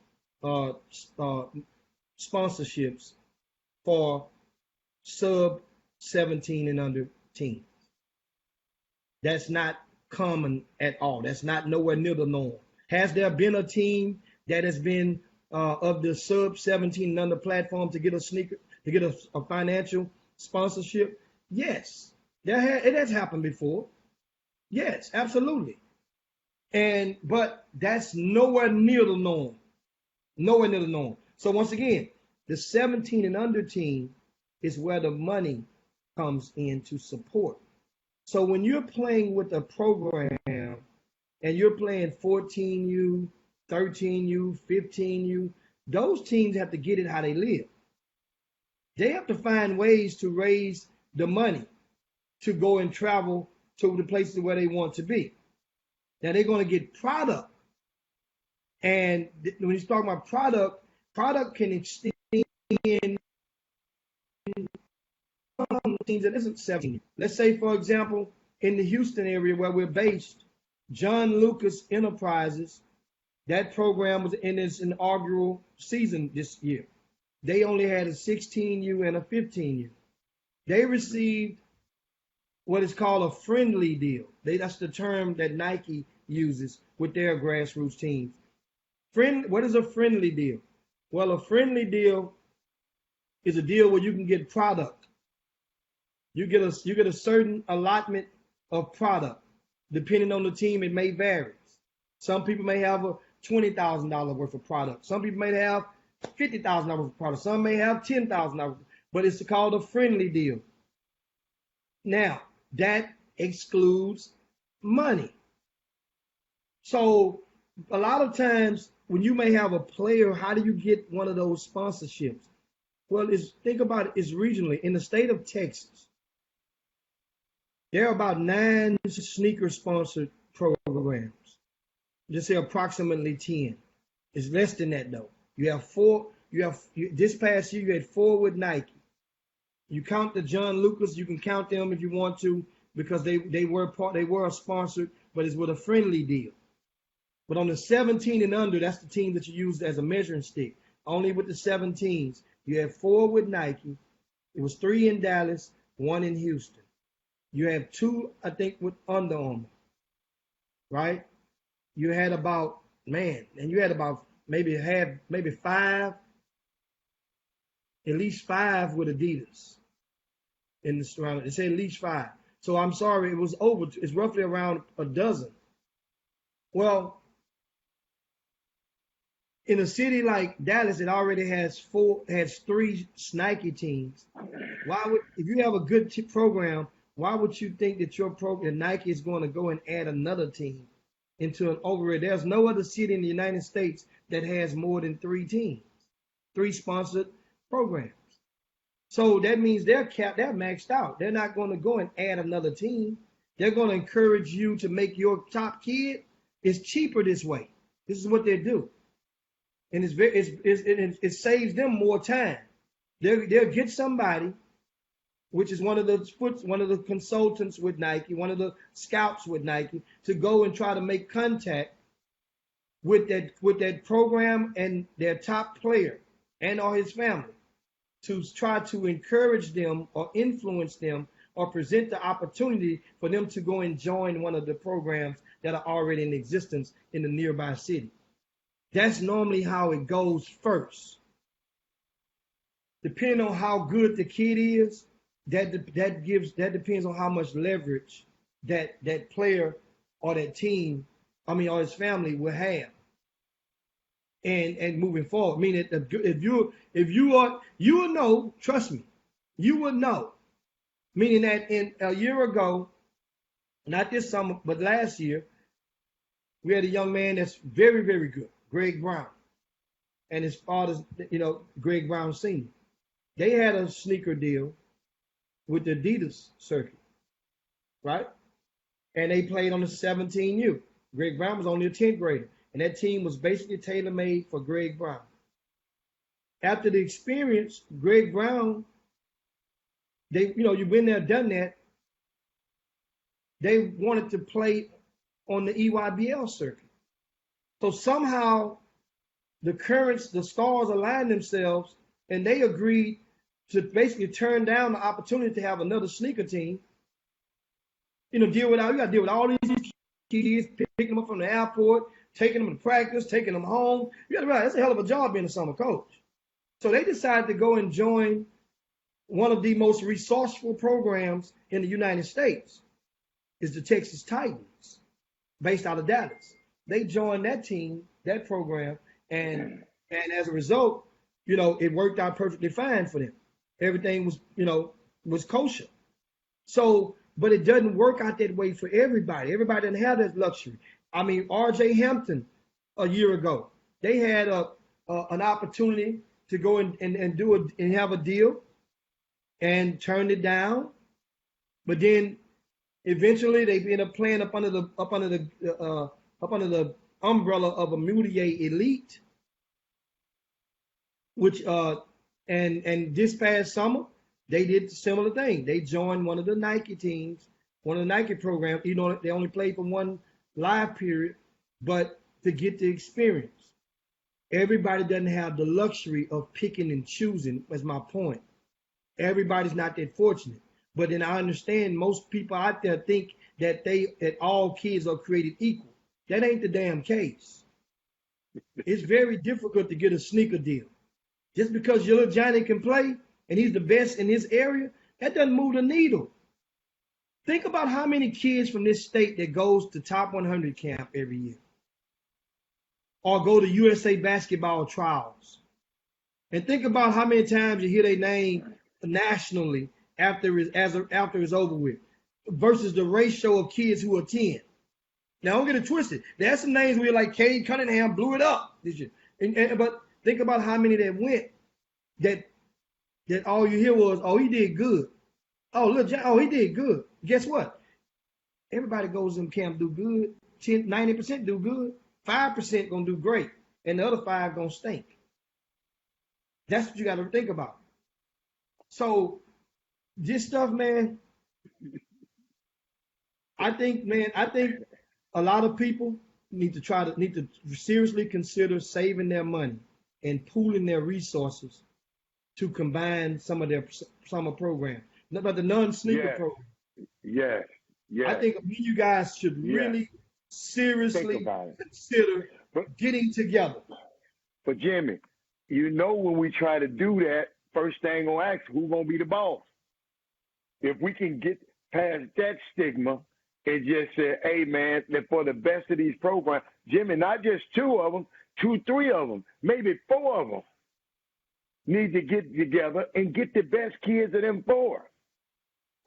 sponsorships for sub 17 and under teams. That's not common at all. That's not nowhere near the norm. Has there been a team that has been of the sub 17 and under platform to get a financial sponsorship? Yes, it has happened before. Yes, absolutely. But that's nowhere near the norm. Nowhere near the norm. So once again, the 17 and under team is where the money comes in to support. So when you're playing with a program and you're playing 14U, 13U, 15U, those teams have to get it how they live. They have to find ways to raise the money to go and travel to the places where they want to be. Now they're going to get product. And when he's talking about product can extend teams that isn't 17. Let's say, for example, in the Houston area where we're based, John Lucas Enterprises, that program was in its inaugural season this year. They only had a 16U and a 15U. They received what is called a friendly deal. That's the term that Nike uses with their grassroots teams. What is a friendly deal? Well, a friendly deal is a deal where you can get product. You get a certain allotment of product. Depending on the team, it may vary. Some people may have a $20,000 worth of product. Some people may have $50,000 worth of product. Some may have $10,000, but it's called a friendly deal. Now, that excludes money. So a lot of times when you may have a player, how do you get one of those sponsorships? Well, think about it, it's regionally. In the state of Texas, there are about 9 sneaker sponsored programs. Just say approximately 10. It's less than that though. You have 4. This past year you had 4 with Nike. You count the John Lucas, you can count them if you want to, because they were sponsored, but it's with a friendly deal. But on the 17 and under, that's the team that you use as a measuring stick. Only with the 17s. You have 4 with Nike. It was 3 in Dallas, 1 in Houston. You have 2, I think, with Under Armour. Right? You had about maybe 5, at least 5 with Adidas in the surrounding. They say at least 5. So I'm sorry, it's roughly around a dozen. Well, in a city like Dallas, it already has 3 Nike teams. If you have a good program, why would you think that your program, Nike, is going to go and add another team into an overhead? There's no other city in the United States that has more than 3 teams, 3 sponsored programs. So that means they're maxed out. They're not going to go and add another team. They're going to encourage you to make your top kid. It's cheaper this way. This is what they do. And it saves them more time. They'll get somebody, which is one of the consultants with Nike, one of the scouts with Nike, to go and try to make contact with that program and their top player and or his family to try to encourage them or influence them or present the opportunity for them to go and join one of the programs that are already in existence in the nearby city. That's normally how it goes first. Depending on how good the kid is, that depends on how much leverage that player or that team, or his family will have. And moving forward, meaning if you will know, trust me, you will know. Meaning that in a year ago, not this summer, but last year, we had a young man that's very, very good, Greg Brown, and his father's, Greg Brown Sr. They had a sneaker deal with the Adidas circuit, right? And they played on the 17U. Greg Brown was only a 10th grader, and that team was basically tailor-made for Greg Brown. After the experience, Greg Brown, you've been there, done that. They wanted to play on the EYBL circuit. So somehow the stars aligned themselves and they agreed to basically turn down the opportunity to have another sneaker team. You got to deal with all these kids, picking them up from the airport, taking them to practice, taking them home. You got to realize that's a hell of a job being a summer coach. So they decided to go and join one of the most resourceful programs in the United States, is the Texas Titans, based out of Dallas. They joined that team, that program, and as a result, it worked out perfectly fine for them. Everything was kosher. So, but it doesn't work out that way for everybody. Everybody doesn't have that luxury. R.J. Hampton a year ago, they had an opportunity to go and have a deal and turned it down. But then eventually they end up playing up under the umbrella of a Moutier Elite, which and this past summer they did a similar thing. They joined one of the Nike teams, one of the Nike programs. You know, they only played for one live period, but to get the experience. Everybody doesn't have the luxury of picking and choosing, is my point. Everybody's not that fortunate. But then I understand most people out there think that all kids are created equal. That ain't the damn case. It's very difficult to get a sneaker deal. Just because your little Johnny can play and he's the best in his area, that doesn't move the needle. Think about how many kids from this state that goes to top 100 camp every year, or go to USA basketball trials. And think about how many times you hear their name nationally after it's over with, versus the ratio of kids who attend. Now, don't get it twisted. There's some names where like Cade Cunningham blew it up this year. But think about how many that went that all you hear was, oh, he did good. Oh, look, oh, he did good. Guess what? Everybody goes in camp do good. 90% do good. 5% gonna do great. And the other 5 gonna stink. That's what you gotta think about. So this stuff, man, I think a lot of people need to seriously consider saving their money and pooling their resources to combine some of their summer programs. But the non-sneaker program. Yes. I think you guys should really seriously consider getting together. But Jimmy, you know, when we try to do that, first thing gonna ask who's gonna be the boss. If we can get past that stigma and just say, hey man, that for the best of these programs, Jimmy, not just 2 of them, 2, 3 of them, maybe 4 of them need to get together and get the best kids of them 4.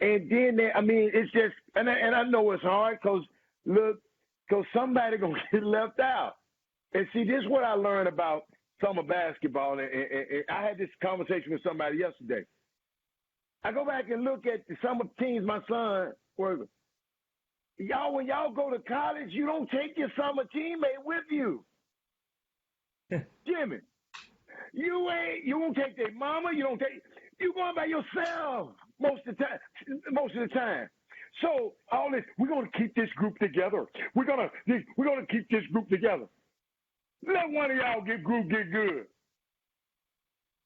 And then, it's just, and I know it's hard because somebody going to get left out. And see, this is what I learned about summer basketball. And I had this conversation with somebody yesterday. I go back and look at the summer teams my son was. Y'all, when y'all go to college, you don't take your summer teammate with you. Jimmy, you won't take their mama, you going by yourself most of the time. So all this, we're gonna keep this group together. We're gonna keep this group together. Let one of y'all get good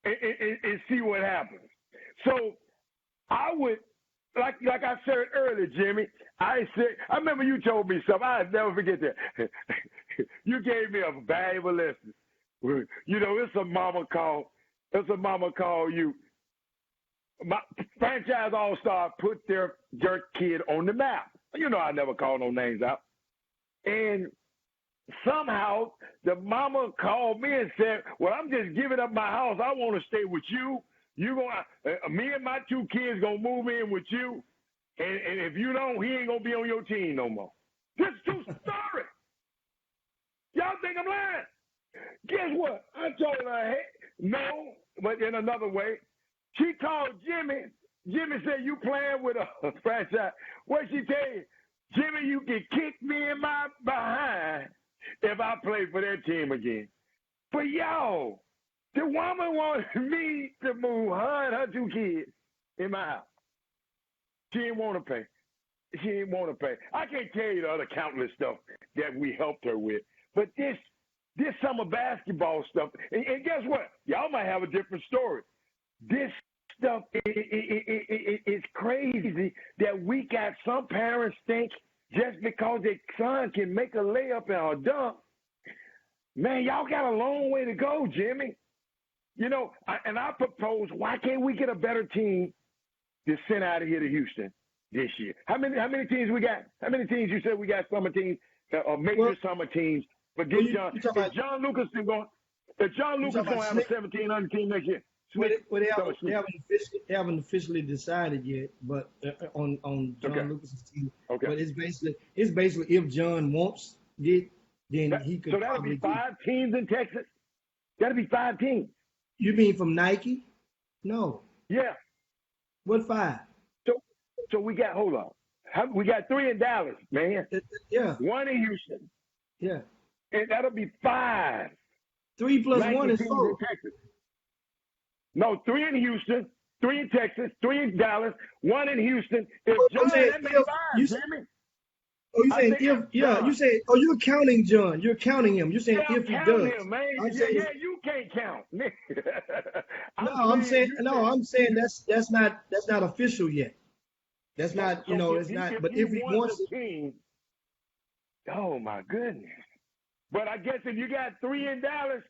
and see what happens. So I would, like I said earlier, Jimmy, I remember you told me something. I'll never forget that. You gave me a valuable lesson. You know, it's a mama call you. My franchise all-star put their kid on the map. You know, I never call no names out. And somehow the mama called me and said, well, I'm just giving up my house. I want to stay with you. Me and my 2 kids gonna move in with you. And if you don't, he ain't gonna be on your team no more. This is true story. Y'all think I'm lying? Guess what? I told her, hey, no, but in another way. She called Jimmy. Jimmy said, you playing with a franchise. What she tell you? Jimmy, you can kick me in my behind if I play for that team again. But y'all, the woman wanted me to move her and her 2 kids in my house. She didn't want to pay. I can't tell you the other countless stuff that we helped her with. But this summer basketball stuff, and guess what? Y'all might have a different story. This stuff is crazy that we got some parents think just because their son can make a layup and a dunk, man, y'all got a long way to go, Jimmy. You know, I propose, why can't we get a better team to send out of here to Houston this year? How many teams we got? How many teams you said we got summer teams, or major summer teams? But get John Lucas going to have a 1700 team next year. They haven't officially decided yet, but on John Lucas's team. Okay. But it's basically if John wants it, then he could. So that'll be 5 teams in Texas. That'll be 5 teams. You mean from Nike? No. Yeah. What 5? So, so we got, hold on. We got 3 in Dallas, man. Yeah, 1 in Houston. yeah. And that'll be 5. 3 plus 1 Ranking is teams 4. in Texas. No, 3 in Houston, 3 in Texas, 3 in Dallas, 1 in Houston. If I'm John, saying, that makes if 5, you, Jimmy. oh, you I saying think if, yeah, John. you say, oh, you're counting John. You're counting him. You're saying Yeah, I'm if he counting does. him, man. I'm Yeah, saying, yeah, you can't count. no, I'm I'm saying saying, you no, said I'm saying that's not official yet. That's so. not, So it's not, but if he if he won wants the it, team, oh my goodness. But I guess if you got 3 in Dallas,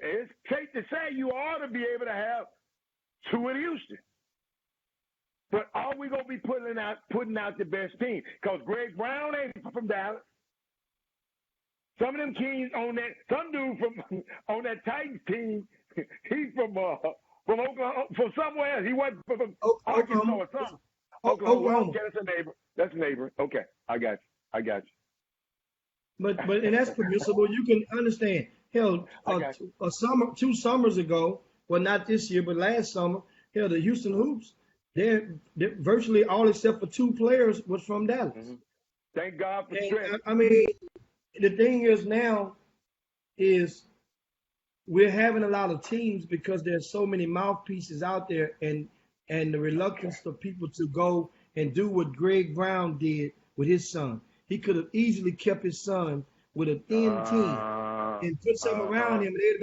it's safe to say you ought to be able to have 2 in Houston. But are we gonna be putting out the best team? Because Greg Brown ain't from Dallas. Some of them kings on that, some dude from on that Titans team, he's from Oklahoma, from somewhere else. He wasn't from Arkansas Oklahoma, or something. Oklahoma. Oklahoma. Okay, that's a neighbor. That's a neighbor. Okay, I got you. But and that's permissible. You can understand. Hell, I got you. a summer, 2 summers ago, well, not this year, but last summer, hell, the Houston Hoops, they're virtually all except for 2 players was from Dallas. Mm-hmm. Thank God for And strength. I mean, the thing is now is we're having a lot of teams because there's so many mouthpieces out there, and the reluctance for people to go and do what Greg Brown did with his son. He could have easily kept his son with a thin team and put something around him. They'd have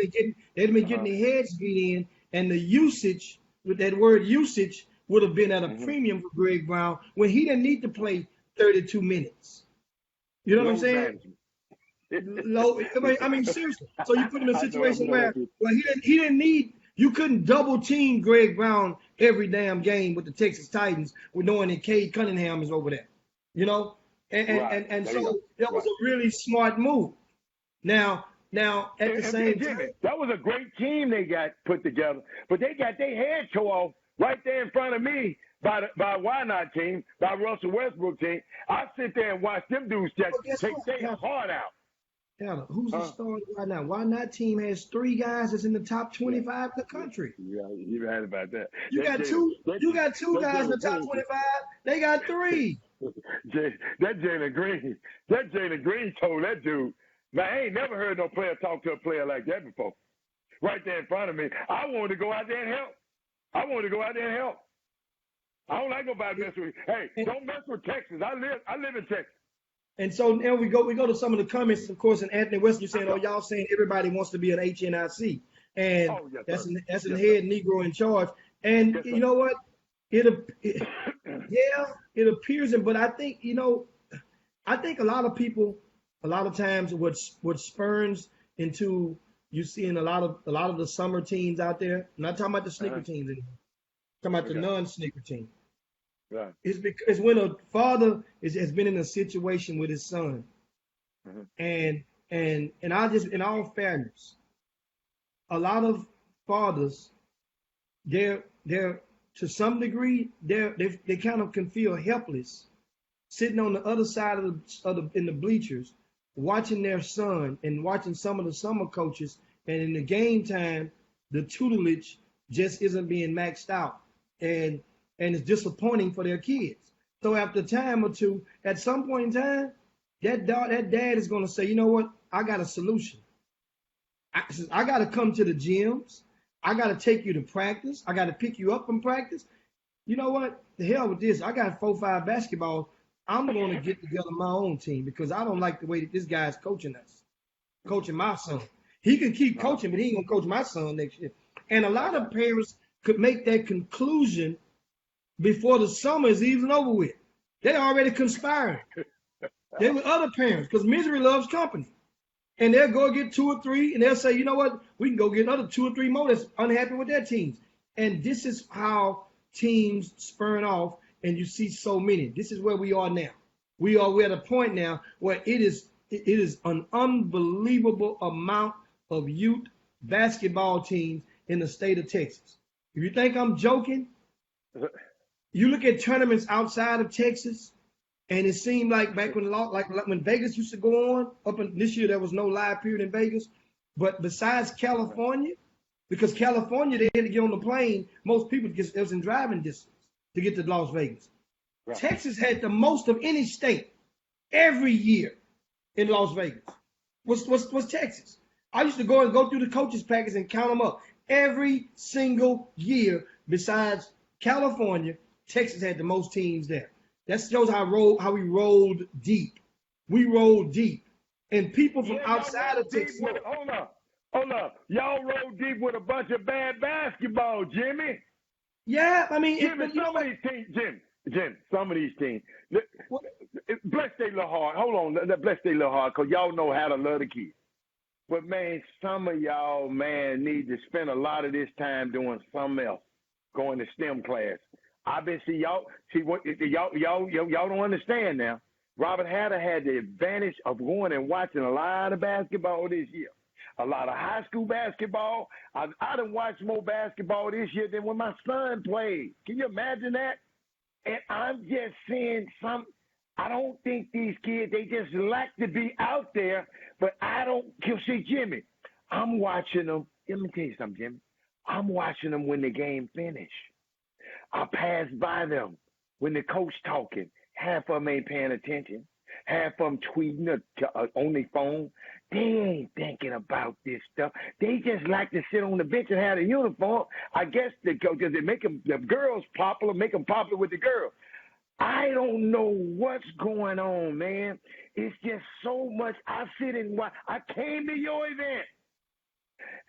been getting their heads beat in, and the usage with that word usage would have been at a premium for Greg Brown when he didn't need to play 32 minutes. You know what I'm saying? Low, I mean, seriously. So you put him in a situation where he didn't need. You couldn't double team Greg Brown every damn game with the Texas Titans, with knowing that Cade Cunningham is over there. You know, and so that was a really smart move. Now at the same time, that was a great team they got put together, but they got their head tore off right there in front of me by Why Not team, by Russell Westbrook team. I sit there and watch them dudes just take their heart out. Yeah, who's the star right now? Why Not team has 3 guys that's in the top 25 in the country. Yeah, you're right about that. You got two guys in the top 25. They got 3. That Jalen Green told that dude, man, I ain't never heard no player talk to a player like that before. Right there in front of me. I wanted to go out there and help. I don't like nobody messing with you. Hey, don't mess with Texas. I live in Texas. And so now we go to some of the comments, of course, and Anthony Weston, you're saying, oh, y'all saying everybody wants to be an HNIC. And that's an head Negro in charge. And you know what? It appears, but I think, I think a lot of people, a lot of times what spurns into you seeing a lot of the summer teams out there. I'm not talking about the sneaker teams anymore. I'm talking about the non-sneaker team. Right. It's when a father has been in a situation with his son, and I just, in all fairness, a lot of fathers, they're to some degree they kind of can feel helpless, sitting on the other side in the bleachers, watching their son and watching some of the summer coaches, and in the game time, the tutelage just isn't being maxed out, and it's disappointing for their kids. So after a time or two, at some point in time, that dad is going to say, you know what? I got a solution. I got to come to the gyms. I got to take you to practice. I got to pick you up from practice. You know what? The hell with this. I got 4-5 basketball. I'm going to get together my own team because I don't like the way that this guy's coaching us, coaching my son. He can keep coaching, but he ain't going to coach my son next year. And a lot of parents could make that conclusion before the summer is even over with. They're already conspiring. They with other parents because misery loves company. And they'll go get 2 or 3 and they'll say, you know what? We can go get another 2 or 3 more that's unhappy with their teams. And this is how teams spurn off and you see so many. This is where we are now. We're at a point now where it is an unbelievable amount of youth basketball teams in the state of Texas. If you think I'm joking, you look at tournaments outside of Texas, and it seemed like back when Vegas used to go on, this year there was no live period in Vegas, but besides California, because California, they had to get on the plane, most people it was in driving distance. to get to Las Vegas. Right. Texas had the most of any state every year in Las Vegas. Was Texas. I used to go through the coaches package and count them up. Every single year, besides California, Texas had the most teams there. That shows how we rolled deep. We rolled deep. And people from outside of Texas. Hold up. Y'all rolled deep with a bunch of bad basketball, Jimmy. Yeah, I mean, Jimmy, some of these teams, Jim, some of these teams, bless their little heart. Hold on, bless their little heart, because y'all know how to love the kids. But, man, some of y'all, man, need to spend a lot of this time doing something else, going to STEM class. I've been y'all don't understand now. Robert Hatter had the advantage of going and watching a lot of basketball this year. A lot of high school basketball. I done watched more basketball this year than when my son played. Can you imagine that? And I'm just saying I don't think these kids, they just like to be out there, but see, Jimmy, I'm watching them. Let me tell you something, Jimmy. I'm watching them when the game finish. I pass by them when the coach talking. Half of them ain't paying attention. Half of them tweeting on their phone. They ain't thinking about this stuff. They just like to sit on the bench and have a uniform. I guess because they make the girls popular, make them popular with the girls. I don't know what's going on, man. It's just so much. I sit and watch. I came to your event,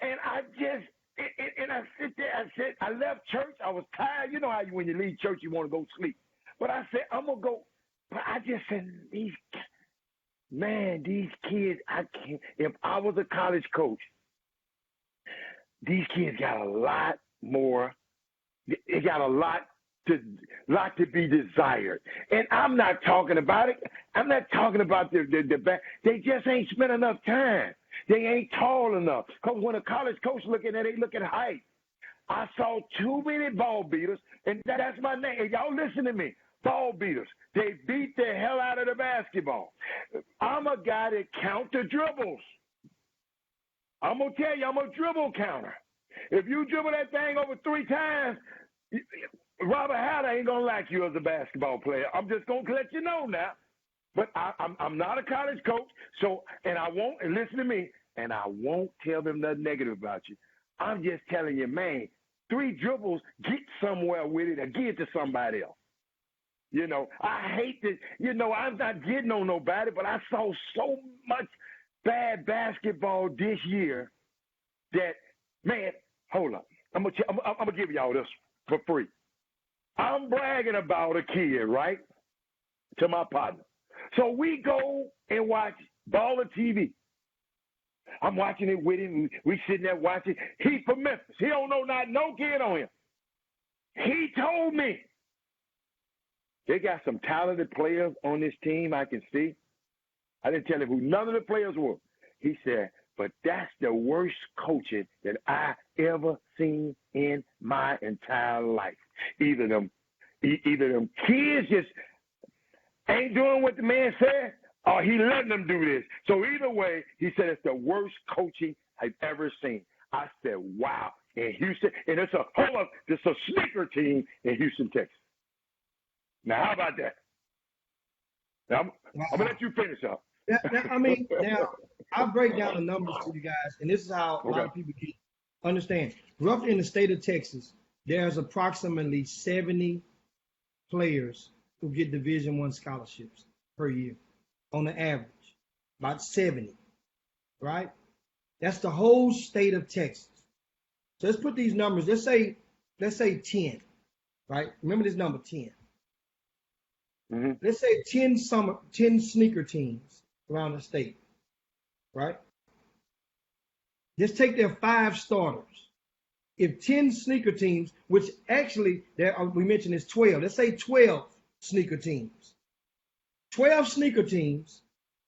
and I sit there. I left church. I was tired. You know how when you leave church, you want to go sleep. But I said, I'm going to go. But I just said, these kids, I can't. If I was a college coach, these kids got a lot more. They got a lot to be desired. And I'm not talking about it. I'm not talking about the they just ain't spent enough time. They ain't tall enough. Because when a college coach looking at it, they look at height. I saw too many ball beaters, and that's my name. Hey, y'all listen to me. Ball beaters. They beat the hell out of the basketball. I'm a guy that count the dribbles. I'm going to tell you, I'm a dribble counter. If you dribble that thing over 3 times, Robert Hatter ain't going to like you as a basketball player. I'm just going to let you know now. But I'm not a college coach, and listen to me, and I won't tell them nothing negative about you. I'm just telling you, man, 3 dribbles, get somewhere with it or give it to somebody else. You know, I hate this. You know, I'm not getting on nobody, but I saw so much bad basketball this year that, man, hold up. I'm gonna give y'all this for free. I'm bragging about a kid, right, to my partner. So we go and watch Baller TV. I'm watching it with him. We sitting there watching. He from Memphis. He don't know no kid on him. He told me they got some talented players on this team, I can see. I didn't tell him who none of the players were. He said, but that's the worst coaching that I ever seen in my entire life. Either them kids just ain't doing what the man said, or he letting them do this. So either way, he said it's the worst coaching I've ever seen. I said, wow. In Houston, and it's a sneaker team in Houston, Texas. Now, how about that? Now, I'm going to let you finish up. Now, I'll break down the numbers to you guys, and this is how a lot of people understand. Roughly in the state of Texas, there's approximately 70 players who get Division I scholarships per year on the average, about 70, right? That's the whole state of Texas. So let's put these numbers, let's say 10, right? Remember this number, 10. Mm-hmm. Let's say 10 sneaker teams around the state, right? Just take their 5 starters. If 10 sneaker teams, which actually we mentioned is 12, let's say 12 sneaker teams. 12 sneaker teams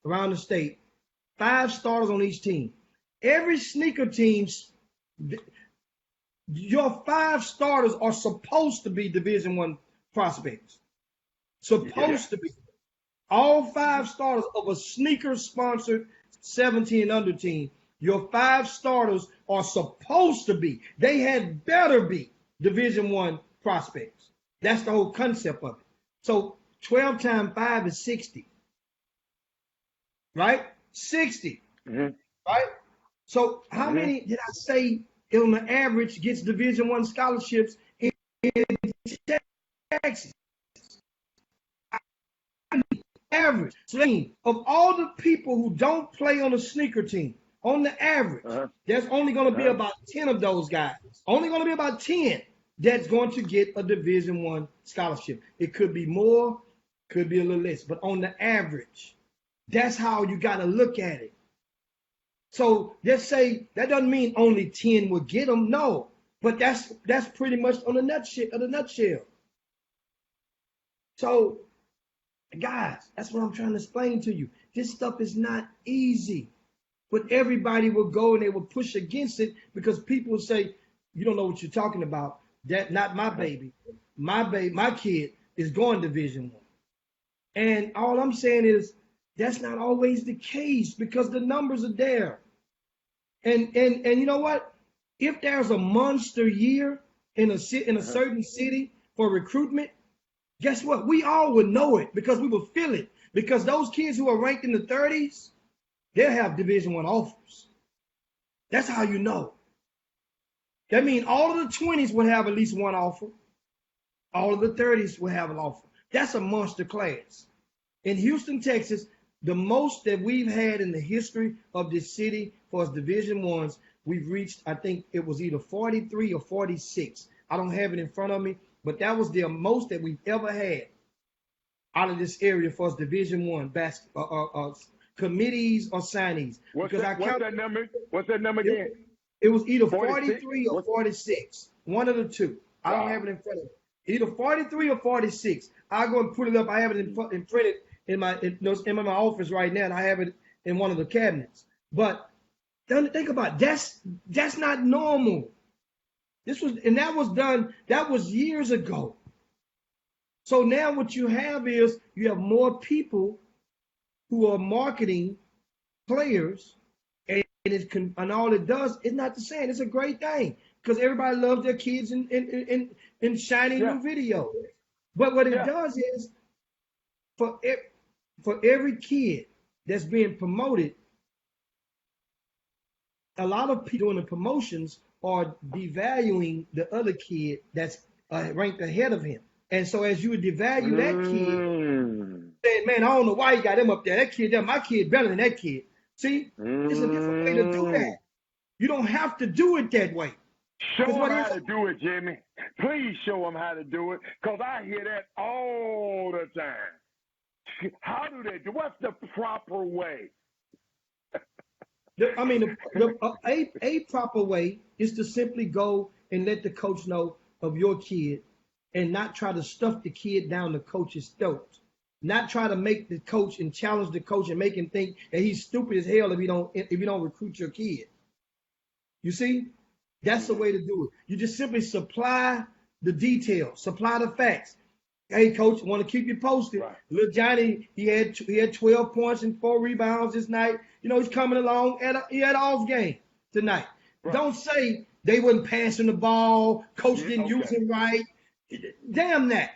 around the state, 5 starters on each team. Every sneaker team, your 5 starters are supposed to be Division I prospects. Supposed to be. All 5 starters of a sneaker-sponsored 17 and under team, your 5 starters are supposed to be. They had better be Division I prospects. That's the whole concept of it. So 12 times 5 is 60, right? 60, Mm-hmm. right? So how Mm-hmm. many did I say on the average gets Division I scholarships in Texas? Average. So that means of all the people who don't play on a sneaker team, on the average, Uh-huh. there's only going to be Uh-huh. about 10 of those guys. Only going to be about 10 that's going to get a Division I scholarship. It could be more, could be a little less, but on the average, that's how you got to look at it. So let's say that doesn't mean only 10 will get them. No, but that's pretty much on the nutshell. So guys, that's what I'm trying to explain to you. This stuff is not easy, but everybody will go and they will push against it because people say, "You don't know what you're talking about. That not my baby. My kid is going Division I." And all I'm saying is that's not always the case because the numbers are there. And you know what? If there's a monster year in a certain city for recruitment, guess what? We all would know it because we would feel it. Because those kids who are ranked in the 30s, they'll have Division I offers. That's how you know. That means all of the 20s would have at least one offer. All of the 30s will have an offer. That's a monster class. In Houston, Texas, the most that we've had in the history of this city for Division I's, we've reached, I think it was either 43 or 46. I don't have it in front of me, but that was the most that we've ever had out of this area for us Division I basketball committees or signees. What's that number? What's that number again? It was either 46? 43 or 46. One of the two. I don't have it in front of me. Either 43 or 46. I'll go and put it up. I have it in printed in my office right now, and I have it in one of the cabinets. But think about it. That's not normal. That was years ago. So now what you have is you have more people who are marketing players, and all it does is not the same. It's a great thing because everybody loves their kids in shiny new videos. But what it does is for every kid that's being promoted, a lot of people doing the promotions are devaluing the other kid that's ranked ahead of him. And so as you would devalue that kid, saying, "Man, I don't know why you got him up there. That kid there, my kid better than that kid." See, it's a different way to do that. You don't have to do it that way. Show them how to do it, Jimmy. Please show them how to do it, because I hear that all the time. How do they do? What's the proper way? A proper way is to simply go and let the coach know of your kid and not try to stuff the kid down the coach's throat. Not try to make the coach and challenge the coach and make him think that he's stupid as hell if you don't recruit your kid. You see? That's the way to do it. You just simply supply the details, supply the facts. Hey, coach, I want to keep you posted. Right. Little Johnny, he had 12 points and 4 rebounds this night. You know, he's coming along. He had an off game tonight. Right. Don't say they wasn't passing the ball, coach didn't use him right. Damn that.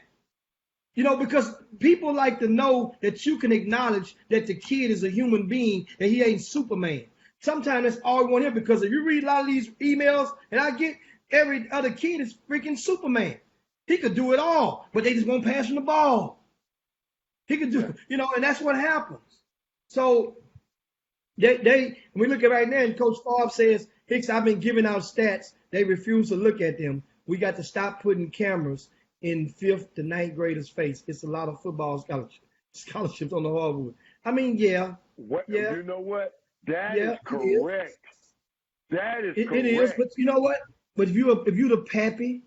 You know, because people like to know that you can acknowledge that the kid is a human being and he ain't Superman. Sometimes that's all we want to hear, because if you read a lot of these emails and I get, every other kid is freaking Superman. He could do it all, but they just won't pass him the ball. He could do, you know, and that's what happens. So when we look at right now, and Coach Favre says, "Hicks, I've been giving out stats. They refuse to look at them. We got to stop putting cameras in 5th to 9th graders' face. It's a lot of football scholarships on the hardwood." I mean, yeah. You know what? That is correct. That is correct. It is, but you know what? But if you're the pappy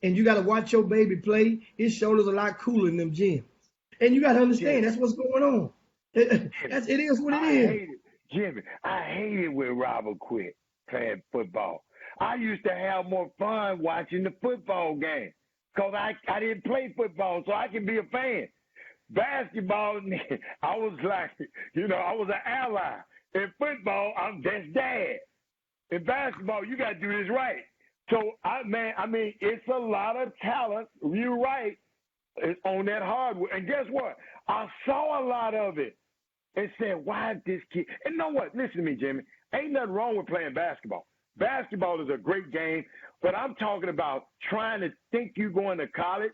and you got to watch your baby play, his shoulders are a lot cooler in them gyms. And you got to understand that's what's going on. It is what it is. Jimmy, I hate it when Robert quit playing football. I used to have more fun watching the football game because I didn't play football, so I can be a fan. Basketball, I was like, I was an ally. In football, I'm just dad. In basketball, you got to do this right. So I mean, it's a lot of talent. You're right on that hardwood. And guess what? I saw a lot of it and said, why this kid? And you know what? Listen to me, Jimmy. Ain't nothing wrong with playing basketball. Basketball is a great game, but I'm talking about trying to think you going to college.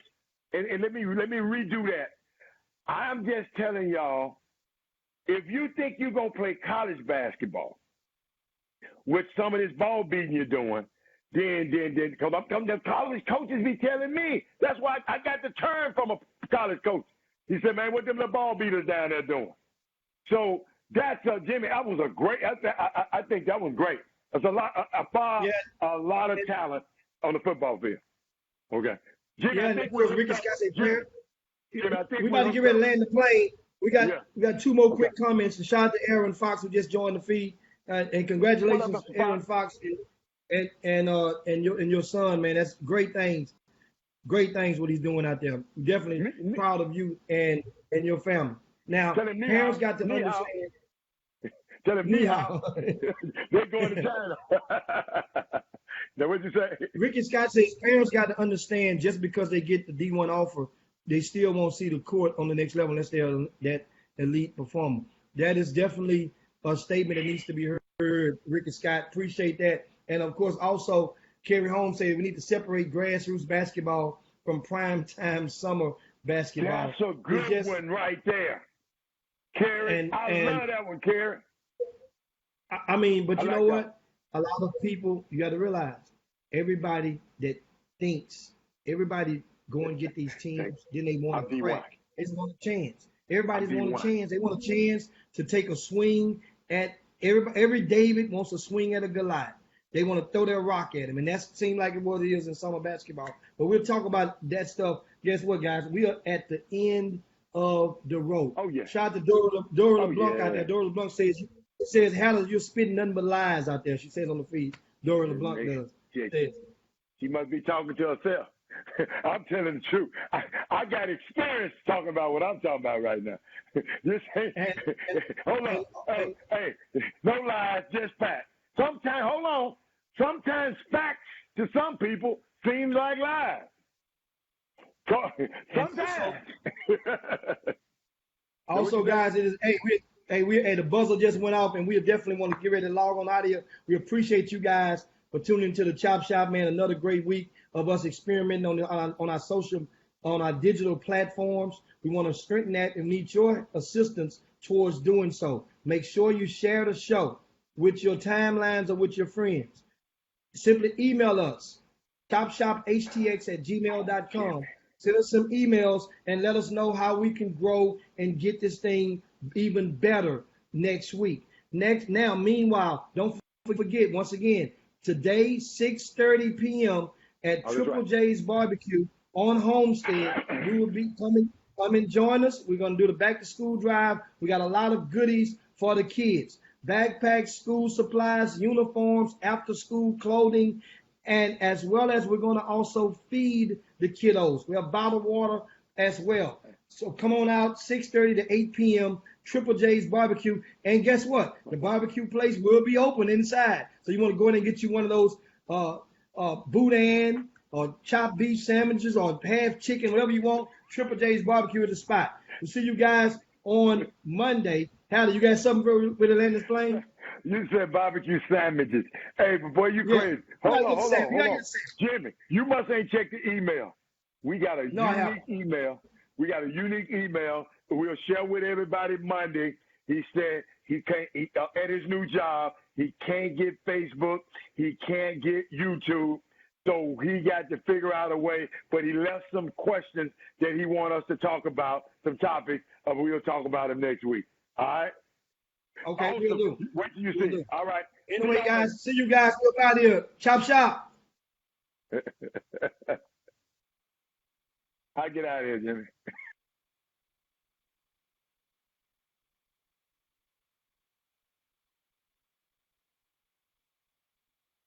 And let me redo that. I'm just telling y'all, if you think you're gonna play college basketball with some of this ball beating you're doing, then, because the college coaches be telling me. That's why I got the term from a college coach. He said, man, what them little ball beaters down there doing? So that's Jimmy. That was a great. I think that was great. There's a lot of talent on the football field. Okay, Jimmy. Yeah, I think Ricky Scott said, Jimmy, I think we about to get ready to land the plane. We got two more quick comments. And shout out to Aaron Fox who just joined the feed, and congratulations, Aaron Fox, and your son, man. That's great things. Great things what he's doing out there. Definitely proud of you and your family. Now, parents got to understand. Tell him they're going to China. Now, what'd you say? Ricky Scott says parents got to understand just because they get the D1 offer, they still won't see the court on the next level unless they're that elite performer. That is definitely a statement that needs to be heard. Ricky Scott, appreciate that. And of course, also, Kerry Holmes said we need to separate grassroots basketball from prime time summer basketball. That's a good one right there. Kerry, I love that one, Kerry. I mean, but you know what? A lot of people, you got to realize, everybody that thinks, everybody go and get these teams, then they want to crack. They just want a chance. Everybody's want a chance. They want a chance to take a swing at every David wants a swing at a Goliath. They want to throw their rock at him, and that seems like what it is in summer basketball. But we'll talk about that stuff. Guess what, guys? We are at the end of the road. Oh, yeah. Shout out to Dora LeBlanc out there. Dora LeBlanc says, Hannah, you're spitting nothing but lies out there. She says on the feed. Dora LeBlanc does. She must be talking to herself. I'm telling the truth. I got experience talking about what I'm talking about right now. Hold on. Hey, no lies, just facts. Sometimes facts to some people seem like lies. Sometimes. Also, guys, it is the buzzer just went off, and we definitely want to get ready to log on out of here. We appreciate you guys for tuning into the Chop Shop, man. Another great week of us experimenting on our social, on our digital platforms. We want to strengthen that and need your assistance towards doing so. Make sure you share the show with your timelines or with your friends. Simply email us, chopshophtx@gmail.com. Send us some emails and let us know how we can grow and get this thing even better next week. Meanwhile, don't forget, once again, today, 6:30 p.m. at Triple J's Barbecue on Homestead. We will be coming. Come and join us. We're going to do the back to school drive. We got a lot of goodies for the kids. Backpacks, school supplies, uniforms, after school clothing, and as well as we're going to also feed the kiddos. We have bottled water as well. So come on out, 6:30 to 8 p.m., Triple J's Barbecue. And guess what? The barbecue place will be open inside. So you want to go in and get you one of those boudin or chopped beef sandwiches or half chicken, whatever you want. Triple J's Barbecue is the spot. We'll see you guys on Monday. Howdy, you got something with Atlantis Flame? You said barbecue sandwiches. Hey, but boy, you crazy. Hold on. Jimmy, you must ain't checked the email. We got a unique email. We'll share with everybody Monday. He said he can't, at his new job, he can't get Facebook. He can't get YouTube. So he got to figure out a way, but he left some questions that he wants us to talk about, some topics, and we'll talk about them next week. All right? Okay, we'll do. Wait till you see. All right. Anyway, guys, see you guys. We're out here. Chop shop. I get out of here, Jimmy.